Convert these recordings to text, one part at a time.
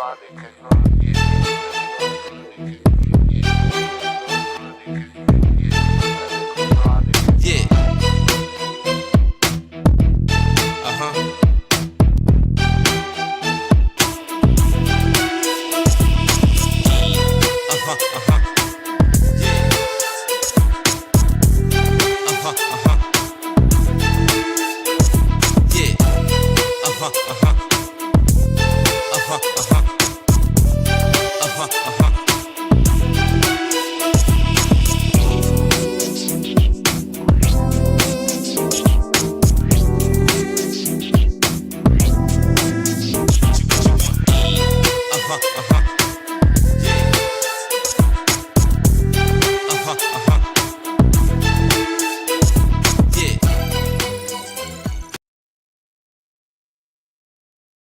Yeah. Uh-huh. Uh-huh. Uh-huh. Yeah. Uh-huh. Uh-huh. Yeah. Uh-huh. Uh-huh. Uh-huh. Uh-huh. Uh-huh. Uh-huh. Uh-huh. Uh-huh. Yeah. Uh-huh. Uh-huh. Yeah.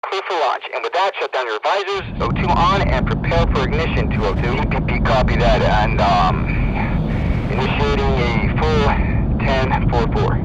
Clear for launch, and with that, shut down your visors, O2 on, and prepare for ignition, 202. EPP, copy that, and, initiating a full 10-4-4.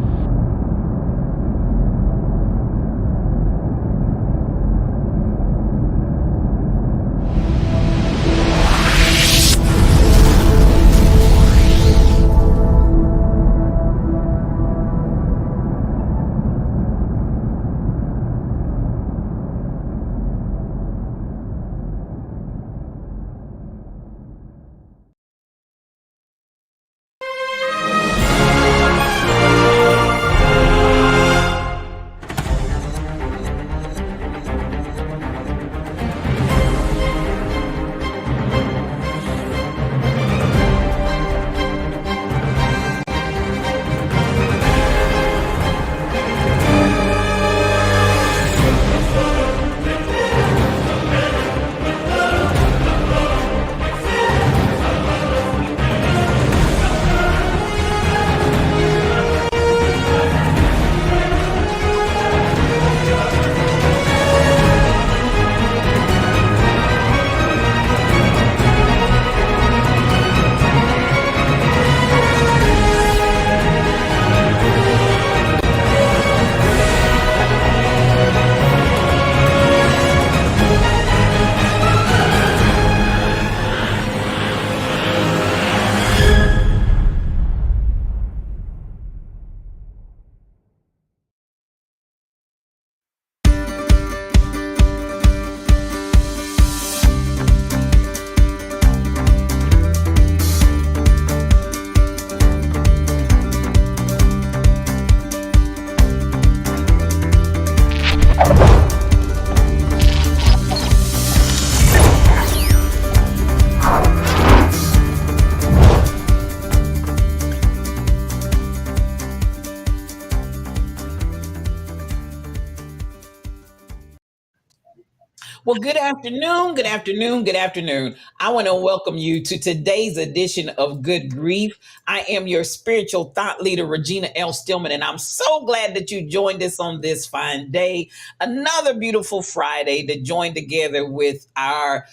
Well, good afternoon, good afternoon, good afternoon. I want to welcome you to today's edition of Good Grief. I am your spiritual thought leader, Regina L. Stillman, and I'm so glad that you joined us on this fine day. Another beautiful Friday to join together with our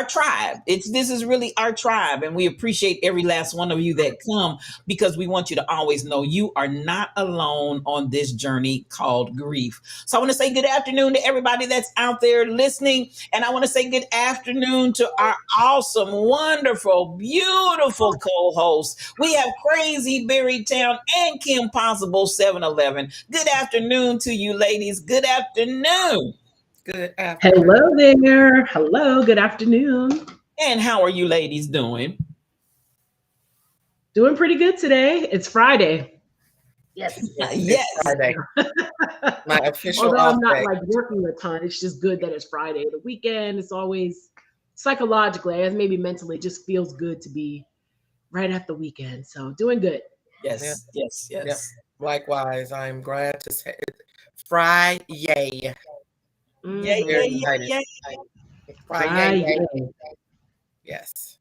tribe. This is really our tribe, and we appreciate every last one of you that come because we want you to always know you are not alone on this journey called grief. So I want to say good afternoon to everybody that's out there listening, and I want to say good afternoon to our awesome, wonderful, beautiful co-hosts. We have Crazy Berry Town and Kim Possible 711. Good afternoon to you, ladies. Good afternoon. Good afternoon. Hello there. Hello. Good afternoon. And how are you ladies doing? Doing pretty good today. It's Friday. Yes. Yes. It's Friday. My official Although off I'm not day. like working a ton, it's just good that it's Friday. The weekend is always psychologically, as maybe mentally, just feels good to be right at the weekend. So doing good. Yes. Yep. Likewise, I'm glad to say Friday. Yeah. Friday. Yes.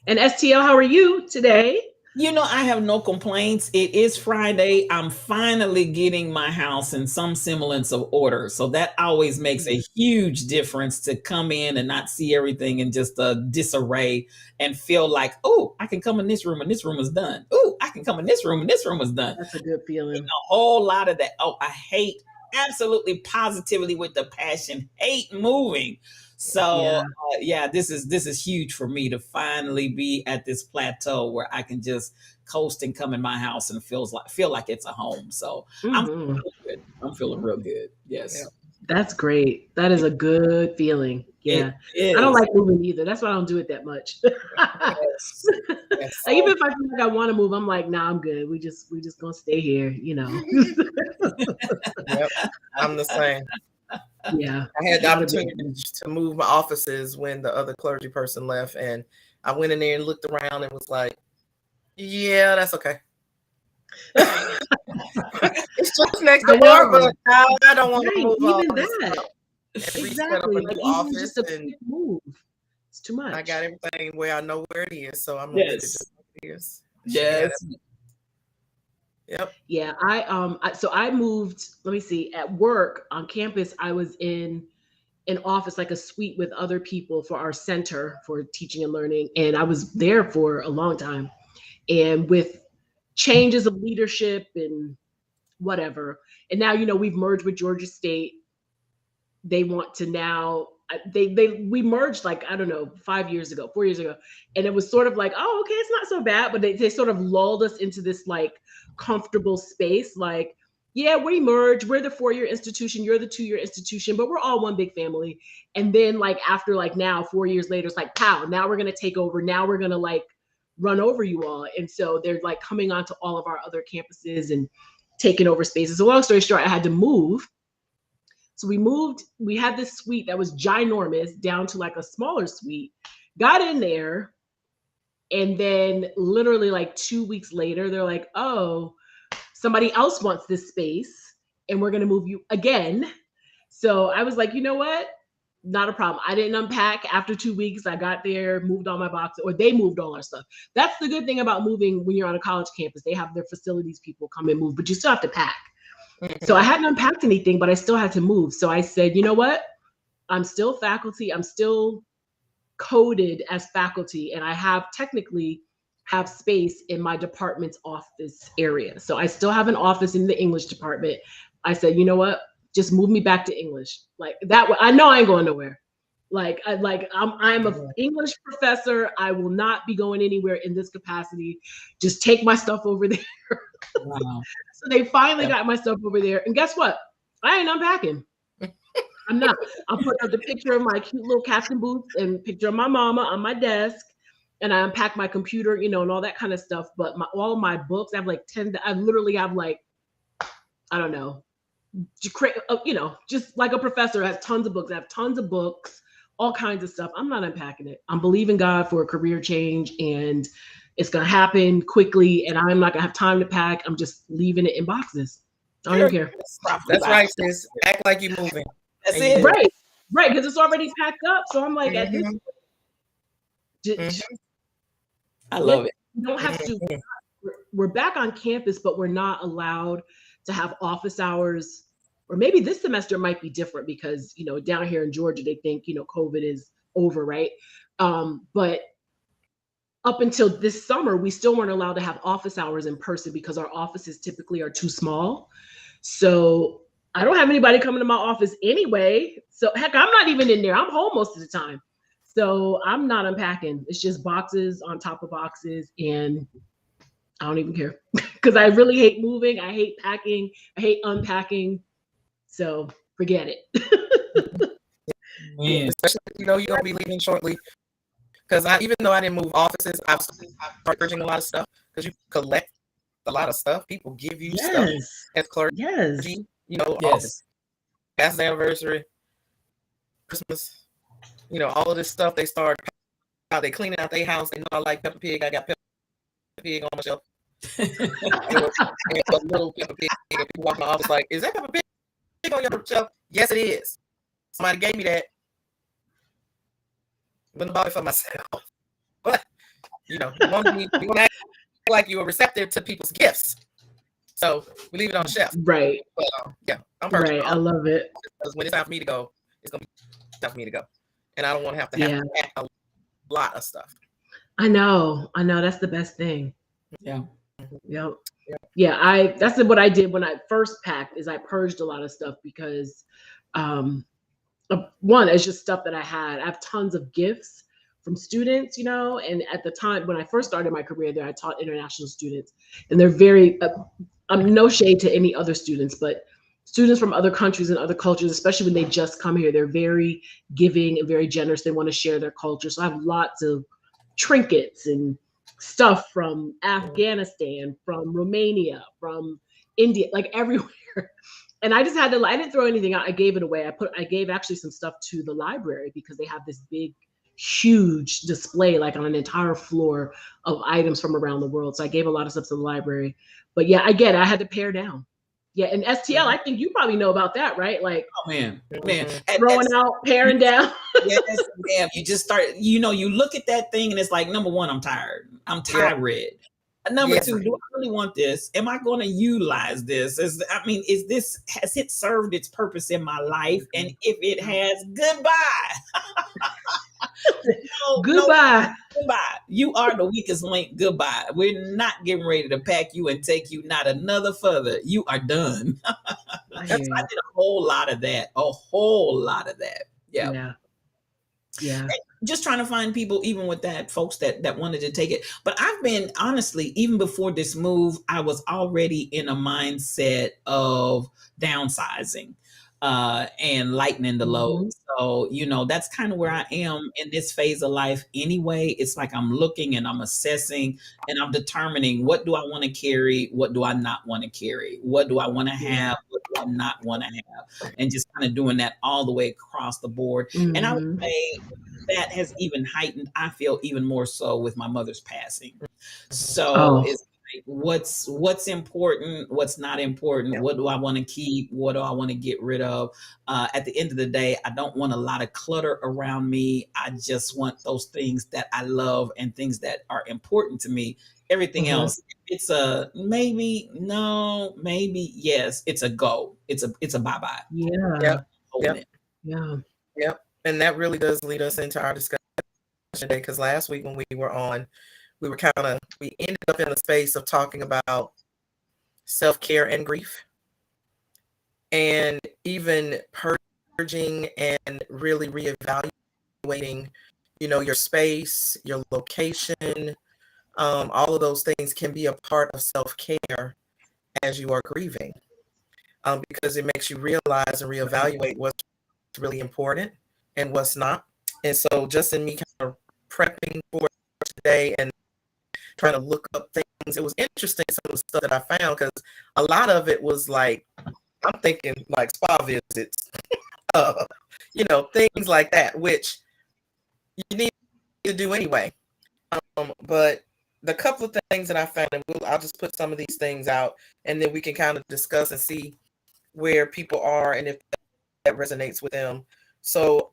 And STL, how are you today? You know, I have no complaints. It is Friday. I'm finally getting my house in some semblance of order. So that always makes a huge difference to come in and not see everything in just a disarray and feel like, oh, I can come in this room and this room is done. Oh, I can come in this room and this room is done. That's a good feeling. A whole lot of that. Oh, I hate absolutely positively with the passion, hate moving. So Yeah. yeah, this is huge for me to finally be at this plateau where I can just coast and come in my house and feel like it's a home. So I'm Mhm. feeling good. I'm feeling real good. Yes. Yeah. That's great. That is a good feeling. Yeah. It I don't is. like moving either. That's why I don't do it that much. Yes. Yes. Like, even if I feel like I want to move, I'm like, nah, I'm good. We just gonna stay here, you know. Yep. I'm the same. Yeah. I had the Not a big opportunity to move my offices when the other clergy person left, and I went in there and looked around and was like, "Yeah, that's okay." It's just next I door, know. but I don't want to Right, move all even this that. stuff and reset up Exactly. a Like, new even office, just a and quick move. It's too much. I got everything where I know where it is, so I'm gonna leave it Yes. just like it is. She can have Yes. it. Yep. Yeah, so I moved, let me see, at work on campus, I was in an office, like a suite with other people for our center for teaching and learning. And I was there for a long time. And with changes of leadership and whatever, and now, we've merged with Georgia State. They want to now, we merged, like, I don't know, 4 years ago. And it was sort of like, oh, okay, it's not so bad. But they sort of lulled us into this like comfortable space. Like, yeah, we merged. We're the 4-year institution. You're the 2-year institution, but we're all one big family. And then, like, after, like, now 4 years later, it's like, pow, now we're going to take over. Now we're going to like run over you all. And so they're like coming onto all of our other campuses and taking over spaces. So long story short, I had to move. So we had this suite that was ginormous down to like a smaller suite, got in there. And then literally like 2 weeks later, they're like, oh, somebody else wants this space and we're going to move you again. So I was like, you know what? Not a problem. I didn't unpack. After 2 weeks, I got there, moved all my boxes, or they moved all our stuff. That's the good thing about moving when you're on a college campus. They have their facilities people come and move, but you still have to pack. So I hadn't unpacked anything, but I still had to move. So I said, you know what? I'm still faculty. I'm still coded as faculty, and I technically have space in my department's office area. So I still have an office in the English department. I said, you know what? Just move me back to English. Like that way, I know I ain't going nowhere. I'm an English professor. I will not be going anywhere in this capacity. Just take my stuff over there. Wow. So they finally got my stuff over there. And guess what? I ain't unpacking. I'm not. I'll put up the picture of my cute little captain boots and picture of my mama on my desk. And I unpack my computer, and all that kind of stuff. But all of my books, I have like 10. I literally have like, I don't know, just like a professor has tons of books. I have tons of books, all kinds of stuff. I'm not unpacking it. I'm believing God for a career change, and it's going to happen quickly. And I'm not going to have time to pack. I'm just leaving it in boxes. I don't care. That's right, sis. Act like you're moving. That's it. Right. Because it's already packed up. So I'm like, at this point, I love it. you don't have to. We're back on campus, but we're not allowed to have office hours. Or maybe this semester might be different because, down here in Georgia, they think, COVID is over, right? But up until this summer, we still weren't allowed to have office hours in person because our offices typically are too small. So I don't have anybody coming to my office anyway. So heck, I'm not even in there. I'm home most of the time. So I'm not unpacking. It's just boxes on top of boxes. And I don't even care because I really hate moving. I hate packing. I hate unpacking. So forget it. Man. Especially, you're going to be leaving shortly. Because even though I didn't move offices, I've started purging a lot of stuff because you collect a lot of stuff. People give you stuff as clergy. Yes. Yes. Past anniversary, Christmas, all of this stuff. They start how they cleaning out their house. They know I like Peppa Pig. I got Peppa Pig on my shelf. A little Peppa Pig. And people walk in my office like, is that Peppa Pig on your shelf? Yes, it is. Somebody gave me that. Wouldn't bought it for myself. But you want to act like you are receptive to people's gifts. So we leave it on the shelf. Right. But I'm perfect. Right. I love it. Because when it's time for me to go, it's gonna be time for me to go. And I don't want to have to pack a lot of stuff. I know. That's the best thing. Yeah. Yep. yeah, that's what I did when I first packed is I purged a lot of stuff because one, it's just stuff that I had. I have tons of gifts from students, and at the time when I first started my career there, I taught international students, and they're very, I'm no shade to any other students, but students from other countries and other cultures, especially when they just come here, they're very giving and very generous. They want to share their culture. So I have lots of trinkets and stuff from Afghanistan, from Romania, from India, like everywhere. And I just had to, I didn't throw anything out. I gave it away. I gave actually some stuff to the library because they have this big, huge display, like on an entire floor of items from around the world. So I gave a lot of stuff to the library. But yeah, I had to pare down. Yeah, and STL, I think you probably know about that, right? Like, Oh man. throwing out, paring down. Yes, ma'am. You just start, you look at that thing and it's like, number one, I'm tired. I'm tired. Number two, do I really want this? Am I going to utilize this? Has it served its purpose in my life? And if it has, goodbye. Goodbye. Goodbye. You are the weakest link. Goodbye. We're not getting ready to pack you and take you not another further. You are done. I did a whole lot of that. Yeah. Just trying to find people, even with that, folks that wanted to take it. But I've been, honestly, even before this move, I was already in a mindset of downsizing and lightening the load. So, that's kind of where I am in this phase of life anyway. It's like I'm looking and I'm assessing and I'm determining, what do I want to carry? What do I not want to carry? What do I want to have? What do I not want to have? And just kind of doing that all the way across the board. And I would say that has even heightened, I feel, even more so with my mother's passing. So it's like, what's important, what's not important, what do I want to keep, what do I want to get rid of? At the end of the day, I don't want a lot of clutter around me. I just want those things that I love and things that are important to me. Everything else, it's a maybe, no, maybe, yes, it's a go. It's a bye-bye. Yep. And that really does lead us into our discussion today, because last week when we were on, we ended up in a space of talking about self-care and grief, and even purging and really reevaluating, your space, your location. All of those things can be a part of self-care as you are grieving, because it makes you realize and reevaluate what's really important and what's not. And so just in me kind of prepping for today and trying to look up things, it was interesting, some of the stuff that I found, because a lot of it was like, I'm thinking like spa visits, things like that, which you need to do anyway. But the couple of things that I found, and I'll just put some of these things out, and then we can kind of discuss and see where people are and if that resonates with them. So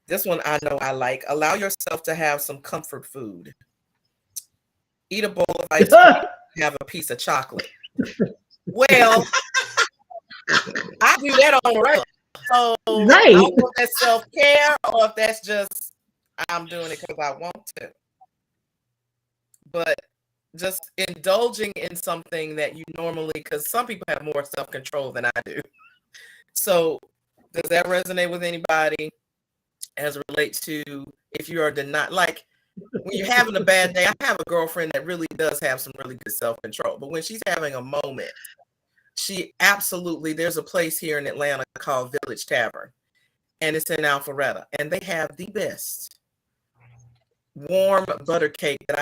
this one I know I like. Allow yourself to have some comfort food. Eat a bowl of ice cream, have a piece of chocolate. Well, I do that on the regular. So I don't know if that's self-care or if that's just I'm doing it because I want to. But just indulging in something that you normally, because some people have more self-control than I do. So does that resonate with anybody as it relates to if you are like when you're having a bad day? I have a girlfriend that really does have some really good self-control, but when she's having a moment, she absolutely, there's a place here in Atlanta called Village Tavern, and it's in Alpharetta, and they have the best warm butter cake that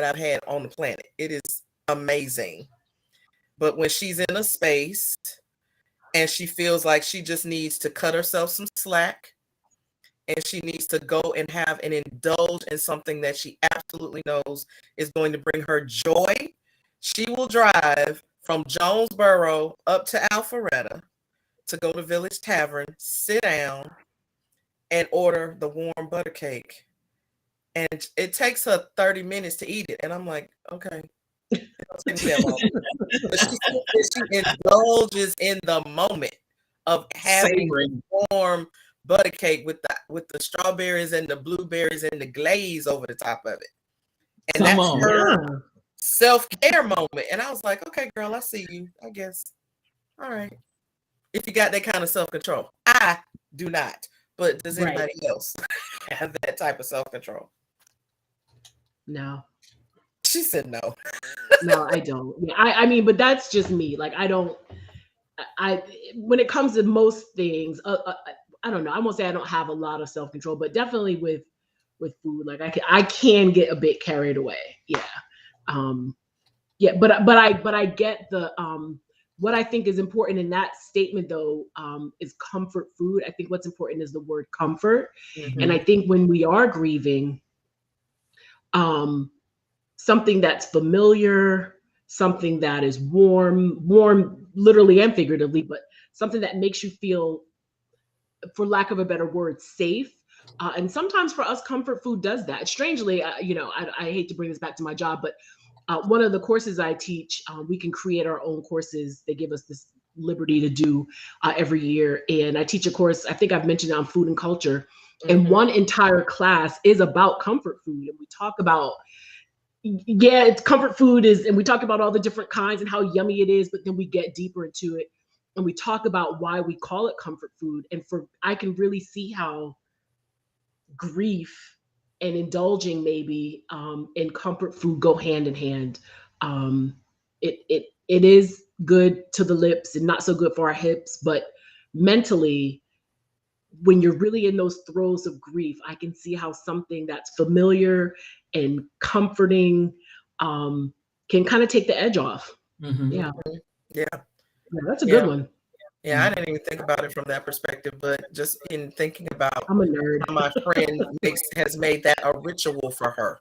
I've had on the planet. It is amazing. But when she's in a space and she feels like she just needs to cut herself some slack, and she needs to go and have and indulge in something that she absolutely knows is going to bring her joy, she will drive from Jonesboro up to Alpharetta to go to Village Tavern, sit down, and order the warm butter cake. And it takes her 30 minutes to eat it. And I'm like, okay. But she indulges in the moment of having warm butter cake with the strawberries and the blueberries and the glaze over the top of it. And that's her self-care moment. And I was like, okay, girl, I see you, I guess. All right. If you got that kind of self-control. I do not. But does Right. anybody else have that type of self-control? No. She said no. No, I don't. Yeah, I mean, but that's just me. Like, I don't. I when it comes to most things, I don't know. I won't say I don't have a lot of self control, but definitely with food, like I can get a bit carried away. Yeah, yeah. But I get the what I think is important in that statement though is comfort food. I think what's important is the word comfort, and I think when we are grieving, something that's familiar, something that is warm literally and figuratively, but something that makes you feel, for lack of a better word, safe. And sometimes for us, comfort food does that. Strangely, you know, I hate to bring this back to my job, but one of the courses I teach, we can create our own courses. They give us this liberty to do every year. And I teach a course, I think I've mentioned it, on food and culture. And one entire class is about comfort food. And we talk about, yeah, it's comfort food is, and we talk about all the different kinds and how yummy it is, but then we get deeper into it and we talk about why we call it comfort food. And I can really see how grief and indulging maybe in comfort food go hand in hand. It is good to the lips and not so good for our hips, but mentally, when you're really in those throes of grief, I can see how something that's familiar and comforting can kind of take the edge off. Yeah. Yeah. That's a good one. Yeah, I didn't even think about it from that perspective, but just in thinking about I'm a nerd. how my friend has made that a ritual for her.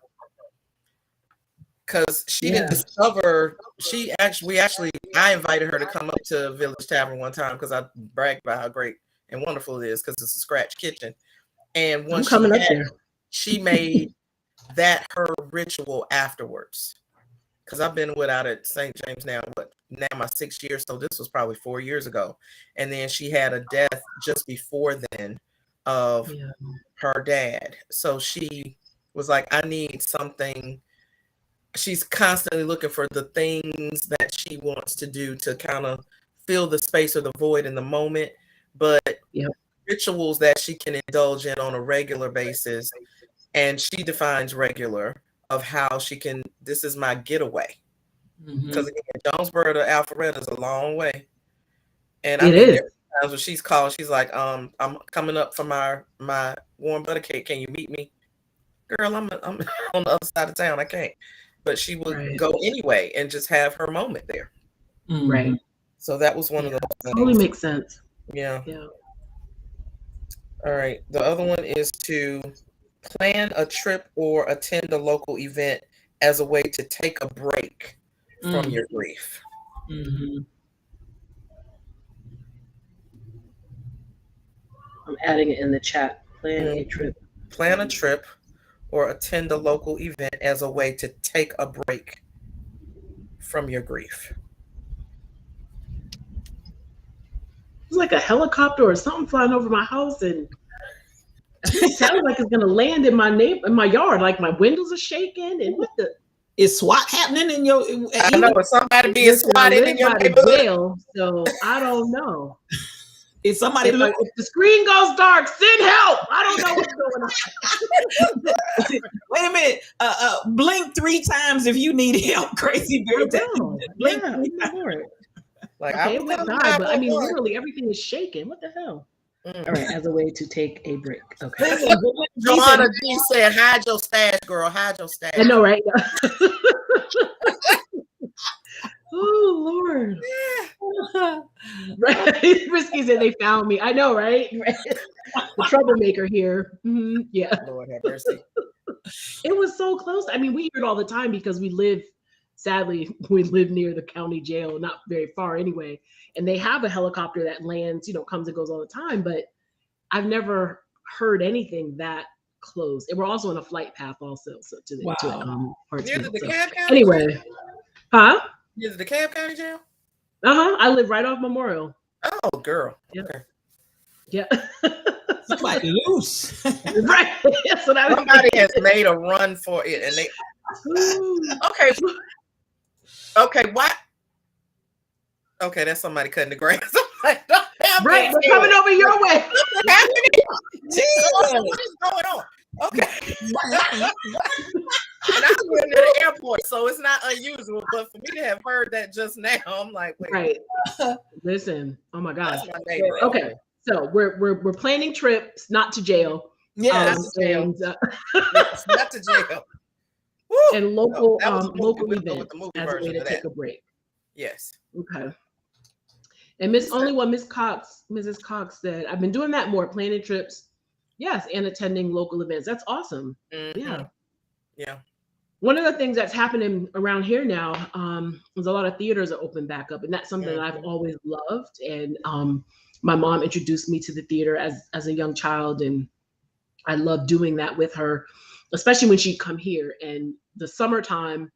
Because she didn't discover, I invited her to come up to Village Tavern one time because I bragged about how great and wonderful it is because it's a scratch kitchen. And once she made that her ritual afterwards. Because I've been without at St. James now my 6th year, so this was probably 4 years ago. And then she had a death just before then of her dad. So she was like, I need something. She's constantly looking for the things that she wants to do to kind of fill the space or the void in the moment, but rituals that she can indulge in on a regular basis. And she defines regular of how she can, this is my getaway. Because again, Jonesboro to Alpharetta is a long way. And I mean, times when she's called, she's like, I'm coming up for my warm butter cake. Can you meet me? Girl, I'm on the other side of town. I can't. But she would go anyway and just have her moment there. Right. So that was one of those things. Totally makes sense. Yeah. All right. The other one is to plan a trip or attend a local event as a way to take a break from your grief. I'm adding it in the chat. Plan a trip or attend a local event as a way to take a break from your grief. It's like a helicopter or something flying over my house, and it sounds like it's gonna land in my yard. Like my windows are shaking, and what the? Is SWAT happening in your? I know, but somebody being swatted in your neighborhood. Jail, so I don't know. Is somebody? If the screen goes dark, send help. I don't know what's going on. Wait a minute. Blink 3 times if you need help. Crazy Bear. Blink 3 times. Like, okay, it went by, but I mean, literally everything is shaking. What the hell? All right, as a way to take a break. Okay. Joanna G said, hide your stash, girl. Hide your stash. I know, right? Oh, Lord. Right. Risky said they found me. I know, right? The troublemaker here. Yeah. Lord have mercy. It was so close. I mean, we hear it all the time because sadly, we live near the county jail, not very far anyway. And they have a helicopter that lands, comes and goes all the time. But I've never heard anything that close. And we're also on a flight path also. So to the DeKalb County anyway. Jail? Huh? Near the DeKalb County Jail? I live right off Memorial. Oh, girl. Yeah. Okay. Yeah. Somebody loose. Right. That's what Somebody has made a run for it, and they. Okay. Okay, what? Okay, that's somebody cutting the grass. I'm like, don't have Right, that we're coming over your way. What's happening? Jesus. What is going on? Okay. And I live near the airport, so it's not unusual. But for me to have heard that just now, I'm like, wait, Right. Listen. Oh my God. that's my neighbor. Okay. So we're planning trips, not to jail. Yes. Not to jail. And, Yes, not to jail. Woo! and local that was a movie. local We'll go with events the movie as a way version to of take that. a break. Yes. Okay. And Mrs. Cox said, I've been doing that more, planning trips, yes, and attending local events. That's awesome. Mhm. Yeah. Yeah. One of the things that's happening around here now is a lot of theaters are open back up, and that's something that I've always loved. And my mom introduced me to the theater as a young child, and I love doing that with her, especially when she'd come here. And the summertime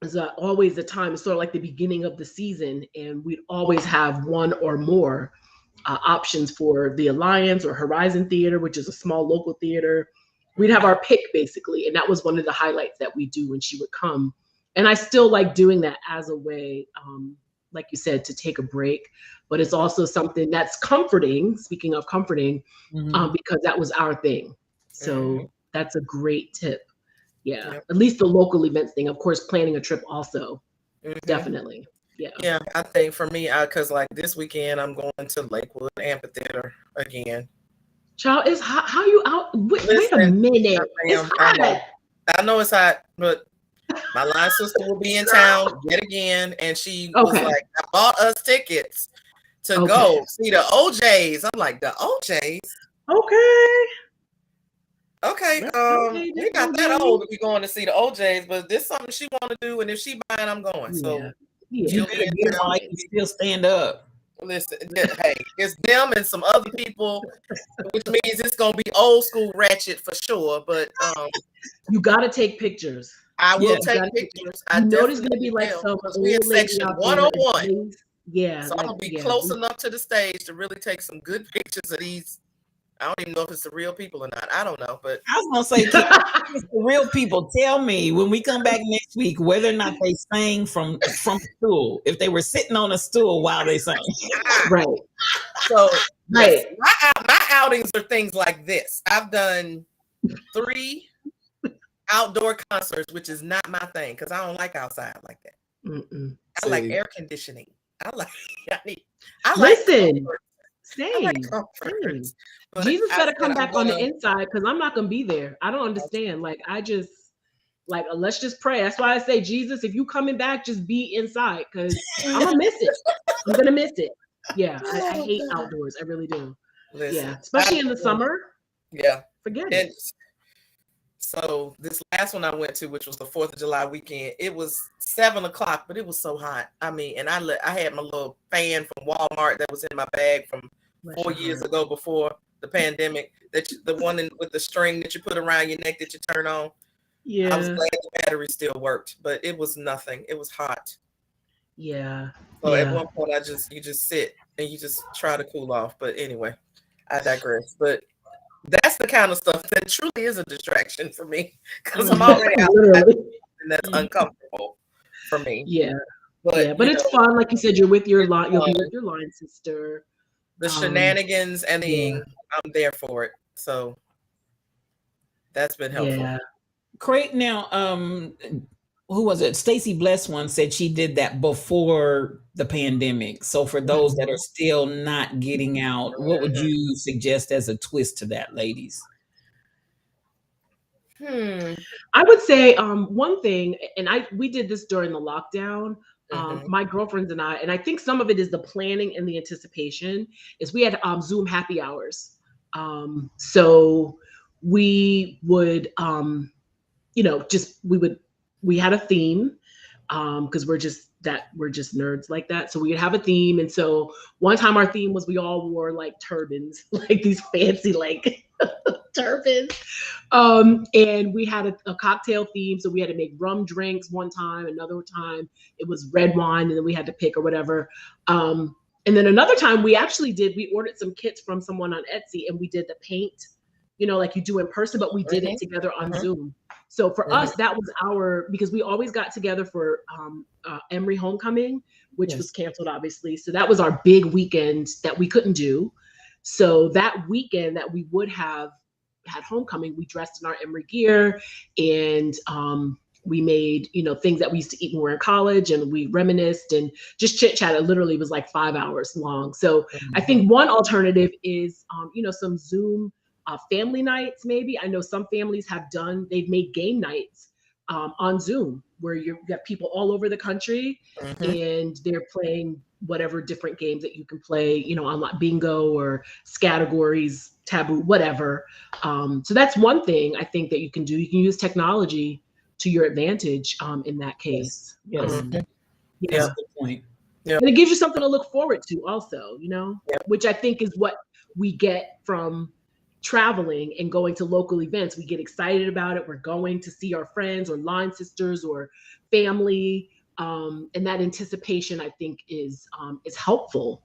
is always the time. It's sort of like the beginning of the season, and we'd always have one or more options for the Alliance or Horizon Theater, which is a small local theater. We'd have our pick basically, and that was one of the highlights that we do when she would come. And I still like doing that as a way, like you said, to take a break. But it's also something that's comforting. Speaking of comforting, because that was our thing. So that's a great tip. Yeah, Yep. at least the local events thing. Of course, planning a trip also, Mhm. definitely. Yeah. Yeah, I think for me, because like this weekend, I'm going to Lakewood Amphitheater again. Child, it's hot. How you out? Wait a Listen, minute. It's I know. hot. I know it's hot, but my line sister will be in town yet again, and she was Okay. like, "I bought us tickets to Okay. go see the OJs." I'm like, "The OJs? Okay. Okay, Okay, we're not that old to be going to see the OJs, but this is something she want to do, and if she buying, I'm going." So Yeah. You she'll better be in get town. while you can still stand up. Listen, hey, it's them and some other people, which means it's gonna be old school ratchet for sure. But You got to take pictures. I will Yeah. take Gotta take pictures. You know there's going to be like will, some because we in old lady section out there. 101. Yeah. So I'm gonna be close enough to the stage to really take some good pictures of these. I don't even know if it's the real people or not. I don't know, but I was gonna say, Kim, the real people, tell me when we come back next week whether or not they sang from a stool. If they were sitting on a stool while they sang. Right. so Right. my outings are things like this. I've done 3 outdoor concerts, which is not my thing because I don't like outside like that. Mm-mm. I like See. air conditioning. I like Listen. comfort. I Same. like comfort. But Jesus I better said come I'm back on the gonna- inside because I'm not gonna be there. I don't understand. Like let's just pray. That's why I say, Jesus, if you coming back, just be inside because I'm gonna miss it. I'm gonna miss it. Yeah, I hate outdoors. I really do. Listen, Yeah, especially in the summer. Yeah. Forget And it. so this last one I went to, which was the 4th of July weekend, it was 7:00, but it was so hot. I mean, and I had my little fan from Walmart that was in my bag from 4 years ago before the pandemic. The one with the string that you put around your neck that you turn on. Yeah. I was glad the battery still worked, but it was nothing. It was hot. Yeah. So Yeah. at one point, you just sit and you just try to cool off. But anyway, I digress. But that's the kind of stuff that truly is a distraction for me because I'm already out Literally. and that's uncomfortable for me. Yeah. But But you it's know, fun. Like you said, you'll be with fun. your line sister. the shenanigans and yeah. I'm there for it. So that's been helpful. Yeah. Great. Now, who was it? Stacey Bless one said she did that before the pandemic. So for those that are still not getting out, what would you suggest as a twist to that, ladies? I would say one thing, and we did this during the lockdown. My girlfriends and I think some of it is the planning and the anticipation, is we had Zoom happy hours. So we would, we had a theme because we're just nerds like that. So we'd have a theme. And so one time our theme was we all wore like turbans, like these fancy like turbans. And we had a cocktail theme. So we had to make rum drinks one time, another time it was red wine, and then we had to pick or whatever. And then another time we ordered some kits from someone on Etsy, and we did the paint like you do in person, but we did it together on Zoom. So for us, that was because we always got together for Emory Homecoming, which was canceled, obviously. So that was our big weekend that we couldn't do. So that weekend that we would have had homecoming, we dressed in our Emory gear, and we made, things that we used to eat when we were in college, and we reminisced and just chit chat. It literally was like 5 hours long. So I think one alternative is, some Zoom family nights, maybe. I know some families they've made game nights on Zoom where you got people all over the country and they're playing whatever different games that you can play, on like bingo or categories, taboo, whatever. So that's one thing I think that you can do. You can use technology to your advantage in that case. Yes. That's a good point. And it gives you something to look forward to also, which I think is what we get from traveling and going to local events. We get excited about it. We're going to see our friends or line sisters or family. And that anticipation, I think, is helpful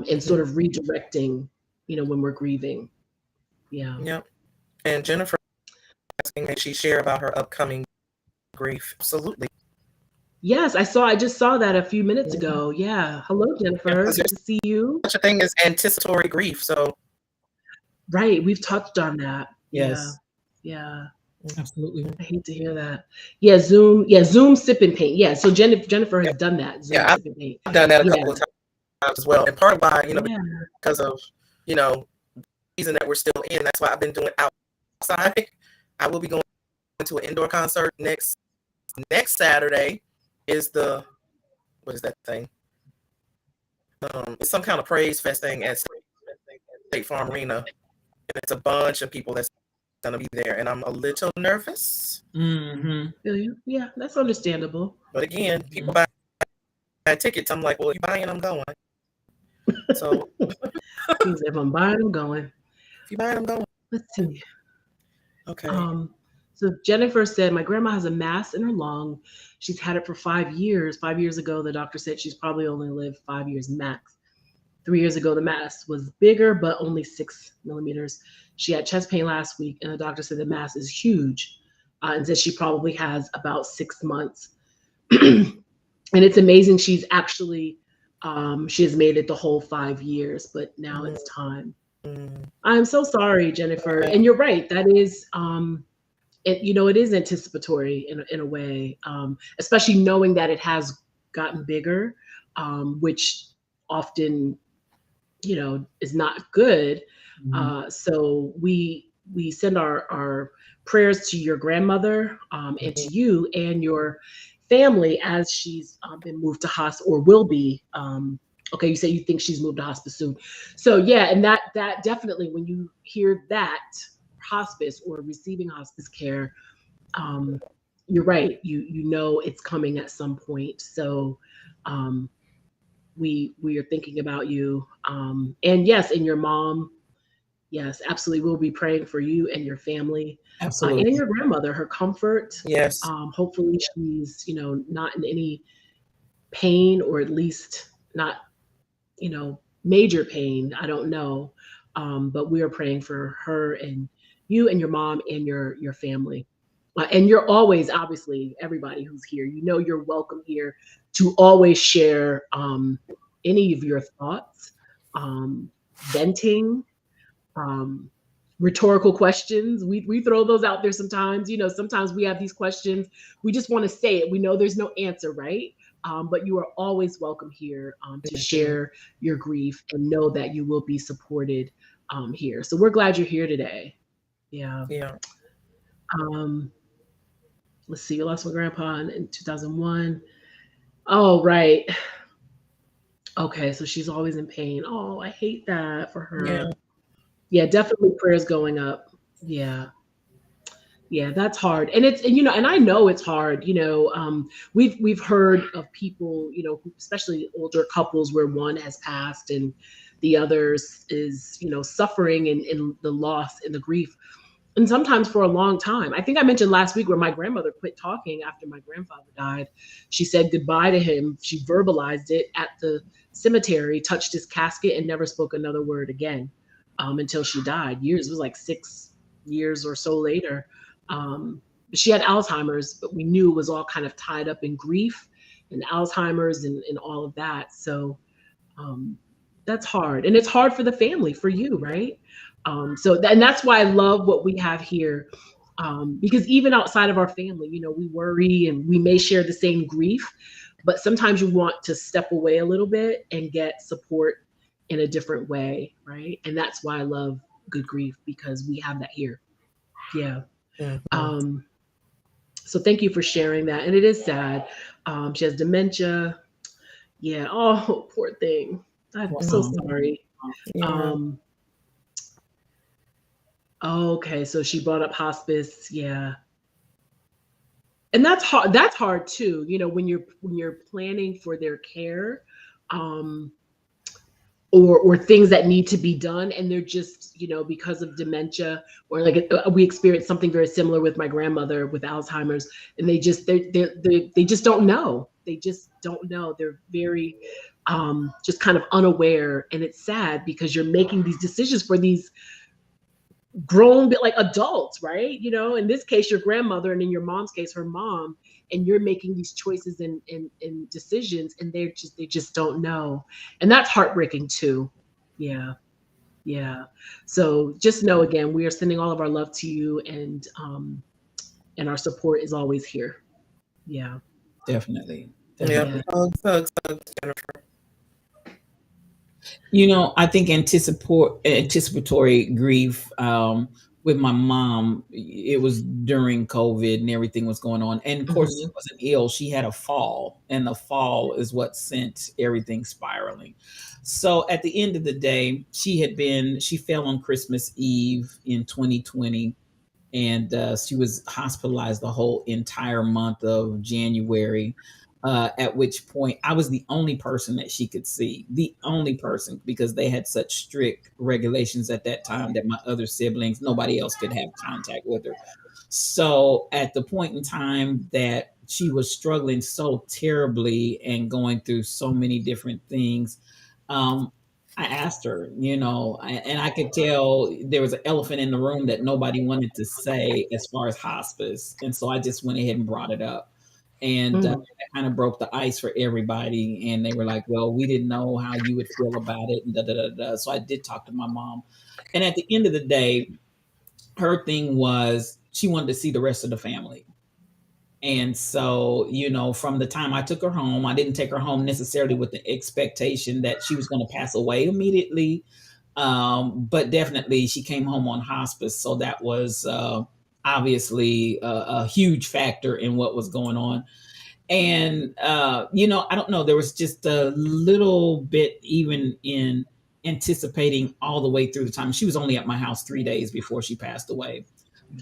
in sort of redirecting, when we're grieving. Yeah. Yep. And Jennifer asking that she share about her upcoming grief. Absolutely. Yes, I just saw that a few minutes ago. Yeah. Hello, Jennifer. Good to see you. Such a thing as anticipatory grief. So. Right. We've touched on that. Yes. Yeah. Absolutely. I hate to hear that. Yeah. Zoom sip and paint. Yeah. So Jennifer has done that. Zoom sip and paint. I've done that a couple of times as well. And part of why, because of, the season that we're still in, that's why I've been doing outside. I will be going to an indoor concert next Saturday. What is that thing? It's some kind of praise fest thing at State Farm Arena. And it's a bunch of people that's gonna be there, and I'm a little nervous. Yeah, that's understandable. But again, people buy tickets. I'm like, well, you buying, I'm going. So if I'm buying, I'm going. If you buying, I'm going. Let's see. Okay. So Jennifer said, my grandma has a mass in her lung. She's had it for 5 years. 5 years ago, the doctor said she's probably only lived 5 years max. 3 years ago, the mass was bigger, but only 6 millimeters. She had chest pain last week, and the doctor said the mass is huge, and said she probably has about 6 months. And it's amazing. She's actually, she has made it the whole 5 years, but now it's time. I'm so sorry, Jennifer. And you're right. That is, it is anticipatory in a way, especially knowing that it has gotten bigger, which often, is not good. So we send our prayers to your grandmother and to you and your family as she's been moved to hospice or will be. Okay, you say you think she's moved to hospice soon. So yeah, and that definitely, when you hear that hospice or receiving hospice care, you're right. You know it's coming at some point. So we are thinking about you. And yes, and your mom. Yes, absolutely. We'll be praying for you and your family. Absolutely. And your grandmother, her comfort. Yes. Hopefully she's, not in any pain, or at least not, major pain. I don't know. But we are praying for her and you and your mom and your family. And you're always, obviously, everybody who's here, you're welcome here to always share any of your thoughts, venting, rhetorical questions. We throw those out there sometimes. Sometimes we have these questions. We just want to say it. We know there's no answer, right? But you are always welcome here to share your grief and know that you will be supported here. So we're glad you're here today. Yeah. Yeah. Let's see. You lost my grandpa in 2001. Oh, right. Okay. So she's always in pain. Oh, I hate that for her. Yeah, definitely prayers going up. Yeah. Yeah, that's hard. And and I know it's hard, we've heard of people, especially older couples where one has passed and the others is, suffering in the loss and the grief. And sometimes for a long time. I think I mentioned last week where my grandmother quit talking after my grandfather died. She said goodbye to him. She verbalized it at the cemetery, touched his casket, and never spoke another word again until she died. It was like 6 years or so later. She had Alzheimer's, but we knew it was all kind of tied up in grief and Alzheimer's and all of that. So that's hard. And it's hard for the family, for you, right? And that's why I love what we have here. Because even outside of our family, you know, we worry and we may share the same grief, but sometimes you want to step away a little bit and get support in a different way, right? And that's why I love Good Grief, because we have that here. Yeah. Mm-hmm. So thank you for sharing that. And it is sad. She has dementia. Yeah. Oh, poor thing. I'm so sorry. Yeah. Okay, so she brought up hospice. Yeah. And that's hard. That's hard too. You know, when you're planning for their care, or things that need to be done, and they're just, you know, because of dementia, or like we experienced something very similar with my grandmother with Alzheimer's, and they just don't know. They just don't know. They're very just kind of unaware, and it's sad because you're making these decisions for these grown, but like adults, right? You know, in this case, your grandmother, and in your mom's case, her mom, and you're making these choices and decisions, and they just don't know. And that's heartbreaking too. Yeah. So just know, again, we are sending all of our love to you, and our support is always here. Yeah. Definitely. Yeah. Hugs, Jennifer. You know, I think anticipatory grief with my mom, it was during COVID and everything was going on. And of course, she wasn't ill. She had a fall, and the fall is what sent everything spiraling. So at the end of the day, she fell on Christmas Eve in 2020, and she was hospitalized the whole entire month of January. At which point I was the only person that she could see, the only person, because they had such strict regulations at that time that my other siblings, nobody else could have contact with her. So at the point in time that she was struggling so terribly and going through so many different things, I asked her, you know, and I could tell there was an elephant in the room that nobody wanted to say as far as hospice. And so I just went ahead and brought it up. And that kind of broke the ice for everybody. And they were like, well, we didn't know how you would feel about it. And da, da, da, da. So I did talk to my mom. And at the end of the day, her thing was she wanted to see the rest of the family. And so, you know, from the time I took her home, I didn't take her home necessarily with the expectation that she was going to pass away immediately. But definitely she came home on hospice. So that was obviously a huge factor in what was going on. And, you know, I don't know, there was just a little bit even in anticipating all the way through the time. She was only at my house 3 days before she passed away.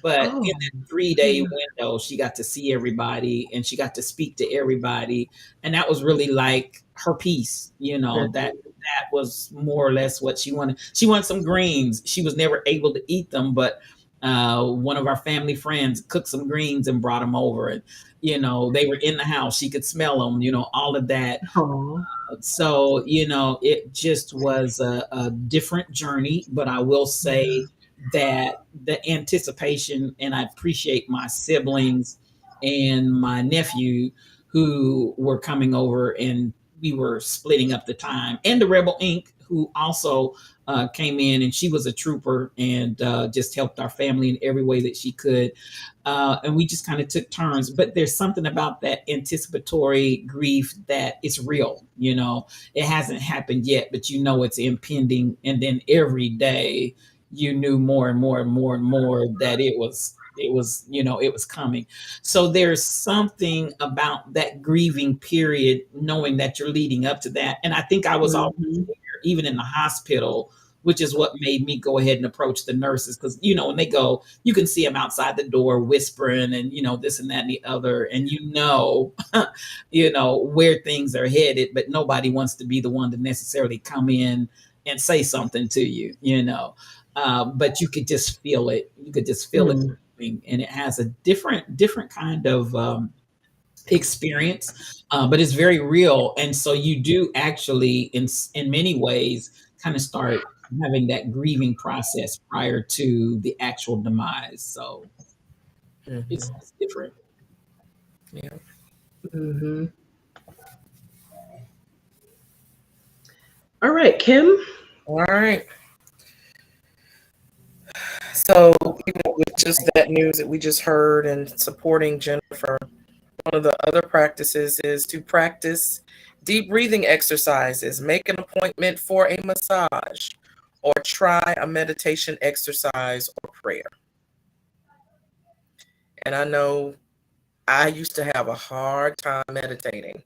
But in that 3-day window, she got to see everybody and she got to speak to everybody. And that was really like her piece, you know, that was more or less what she wanted. She wanted some greens. She was never able to eat them, but one of our family friends cooked some greens and brought them over, and you know they were in the house, she could smell them, you know, all of that. So you know it just was a different journey, but I will say that the anticipation, and I appreciate my siblings and my nephew who were coming over, and we were splitting up the time, and the Rebel Inc., who also came in, and she was a trooper and just helped our family in every way that she could. And we just kind of took turns. But there's something about that anticipatory grief that it's real. You know, it hasn't happened yet, but you know it's impending. And then every day you knew more and more and more and more that it was, you know, it was coming. So there's something about that grieving period, knowing that you're leading up to that. And I think I was always there, even in the hospital, which is what made me go ahead and approach the nurses. Because, you know, when they go, you can see them outside the door whispering and, you know, this and that and the other. And, you know, where things are headed, but nobody wants to be the one to necessarily come in and say something to you, you know. But you could just feel it. You could just feel it. And it has a different kind of experience, but it's very real. And so you do actually, in many ways, kind of start having that grieving process prior to the actual demise. So it's different. Yeah. Mm-hmm. All right, Kim. All right. So, with just that news that we just heard and supporting Jennifer, one of the other practices is to practice deep breathing exercises, make an appointment for a massage, or try a meditation exercise or prayer. And I know I used to have a hard time meditating.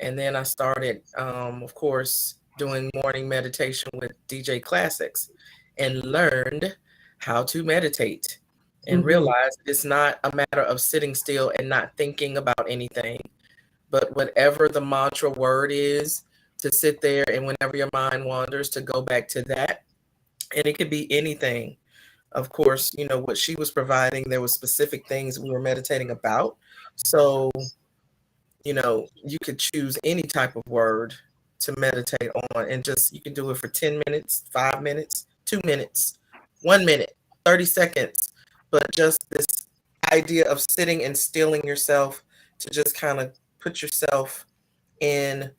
And then I started, of course, doing morning meditation with DJ Classics and learned how to meditate and realized it's not a matter of sitting still and not thinking about anything, but whatever the mantra word is, to sit there and whenever your mind wanders, to go back to that. And it could be anything. Of course, what she was providing, there were specific things we were meditating about. So, you could choose any type of word to meditate on, and just, you can do it for 10 minutes, 5 minutes, 2 minutes, 1 minute, 30 seconds. But just this idea of sitting and stilling yourself to just kind of put yourself in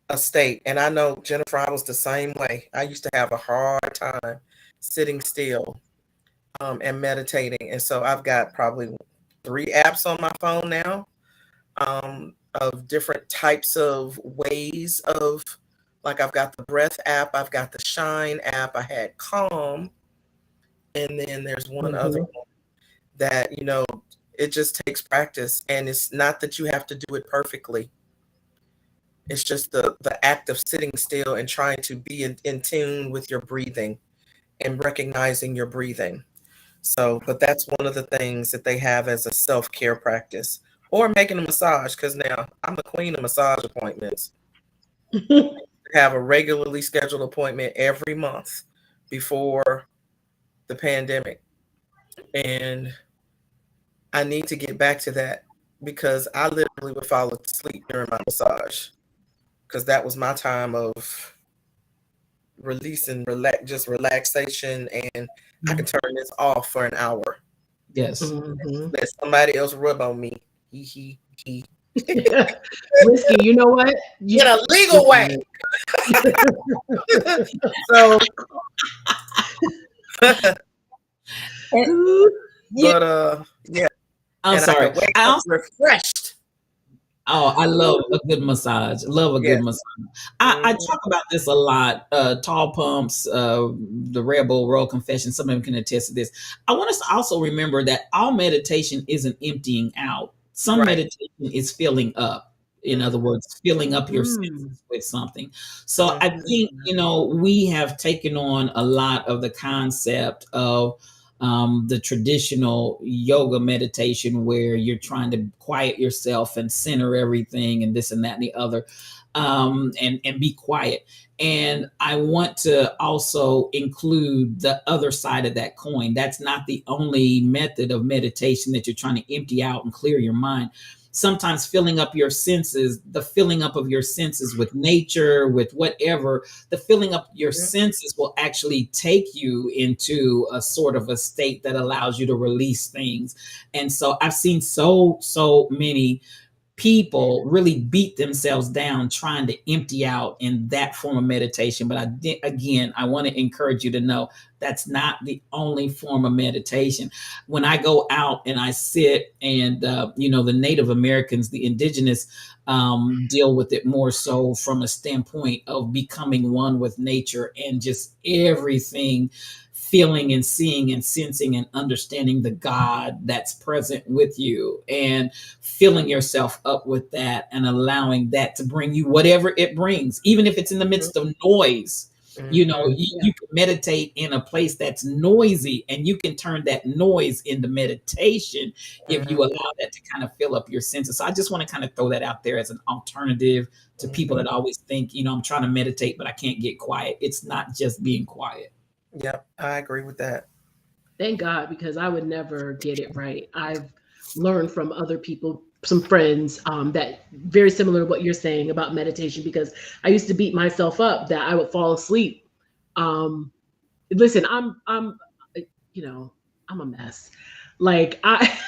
a state. And I know, Jennifer, I was the same way. I used to have a hard time sitting still and meditating. And so I've got probably 3 apps on my phone now of different types of ways of, like, I've got the breath app, I've got the Shine app, I had Calm, and then there's one other one that, it just takes practice. And it's not that you have to do it perfectly. It's just the act of sitting still and trying to be in tune with your breathing and recognizing your breathing. So, but that's one of the things that they have as a self-care practice. Or making a massage, because now I'm the queen of massage appointments. Have a regularly scheduled appointment every month before the pandemic. And I need to get back to that, because I literally would fall asleep during my massage, because that was my time of release and relaxation, and I can turn this off for an hour. Yes. Let somebody else rub on me. He. Whiskey, you know what? In a legal way. So, yeah. I'm sorry. I also refreshed. Oh, I love a good massage. Love a good massage. I talk about this a lot. Tall Pumps, the Red Bull Royal Confession, some of them can attest to this. I want us to also remember that all meditation isn't emptying out. Some meditation is filling up. In other words, filling up your senses with something. So I think, we have taken on a lot of the concept of the traditional yoga meditation, where you're trying to quiet yourself and center everything and this and that and the other, and be quiet. And I want to also include the other side of that coin. That's not the only method of meditation that you're trying to empty out and clear your mind. Sometimes filling up your senses, the filling up of your senses with nature, with whatever, the filling up your senses will actually take you into a sort of a state that allows you to release things. And so I've seen so many people really beat themselves down trying to empty out in that form of meditation. But I want to encourage you to know that's not the only form of meditation. When I go out and I sit and, the Native Americans, the indigenous, deal with it more so from a standpoint of becoming one with nature and just everything, feeling and seeing and sensing and understanding the God that's present with you, and filling yourself up with that and allowing that to bring you whatever it brings, even if it's in the midst of noise. You can meditate in a place that's noisy, and you can turn that noise into meditation if you allow that to kind of fill up your senses. So I just want to kind of throw that out there as an alternative to people that always think, I'm trying to meditate, but I can't get quiet. It's not just being quiet. Yep, I agree with that. Thank God, because I would never get it right. I've learned from other people, some friends, that very similar to what you're saying about meditation, because I used to beat myself up that I would fall asleep listen, I'm you know, I'm a mess. Like I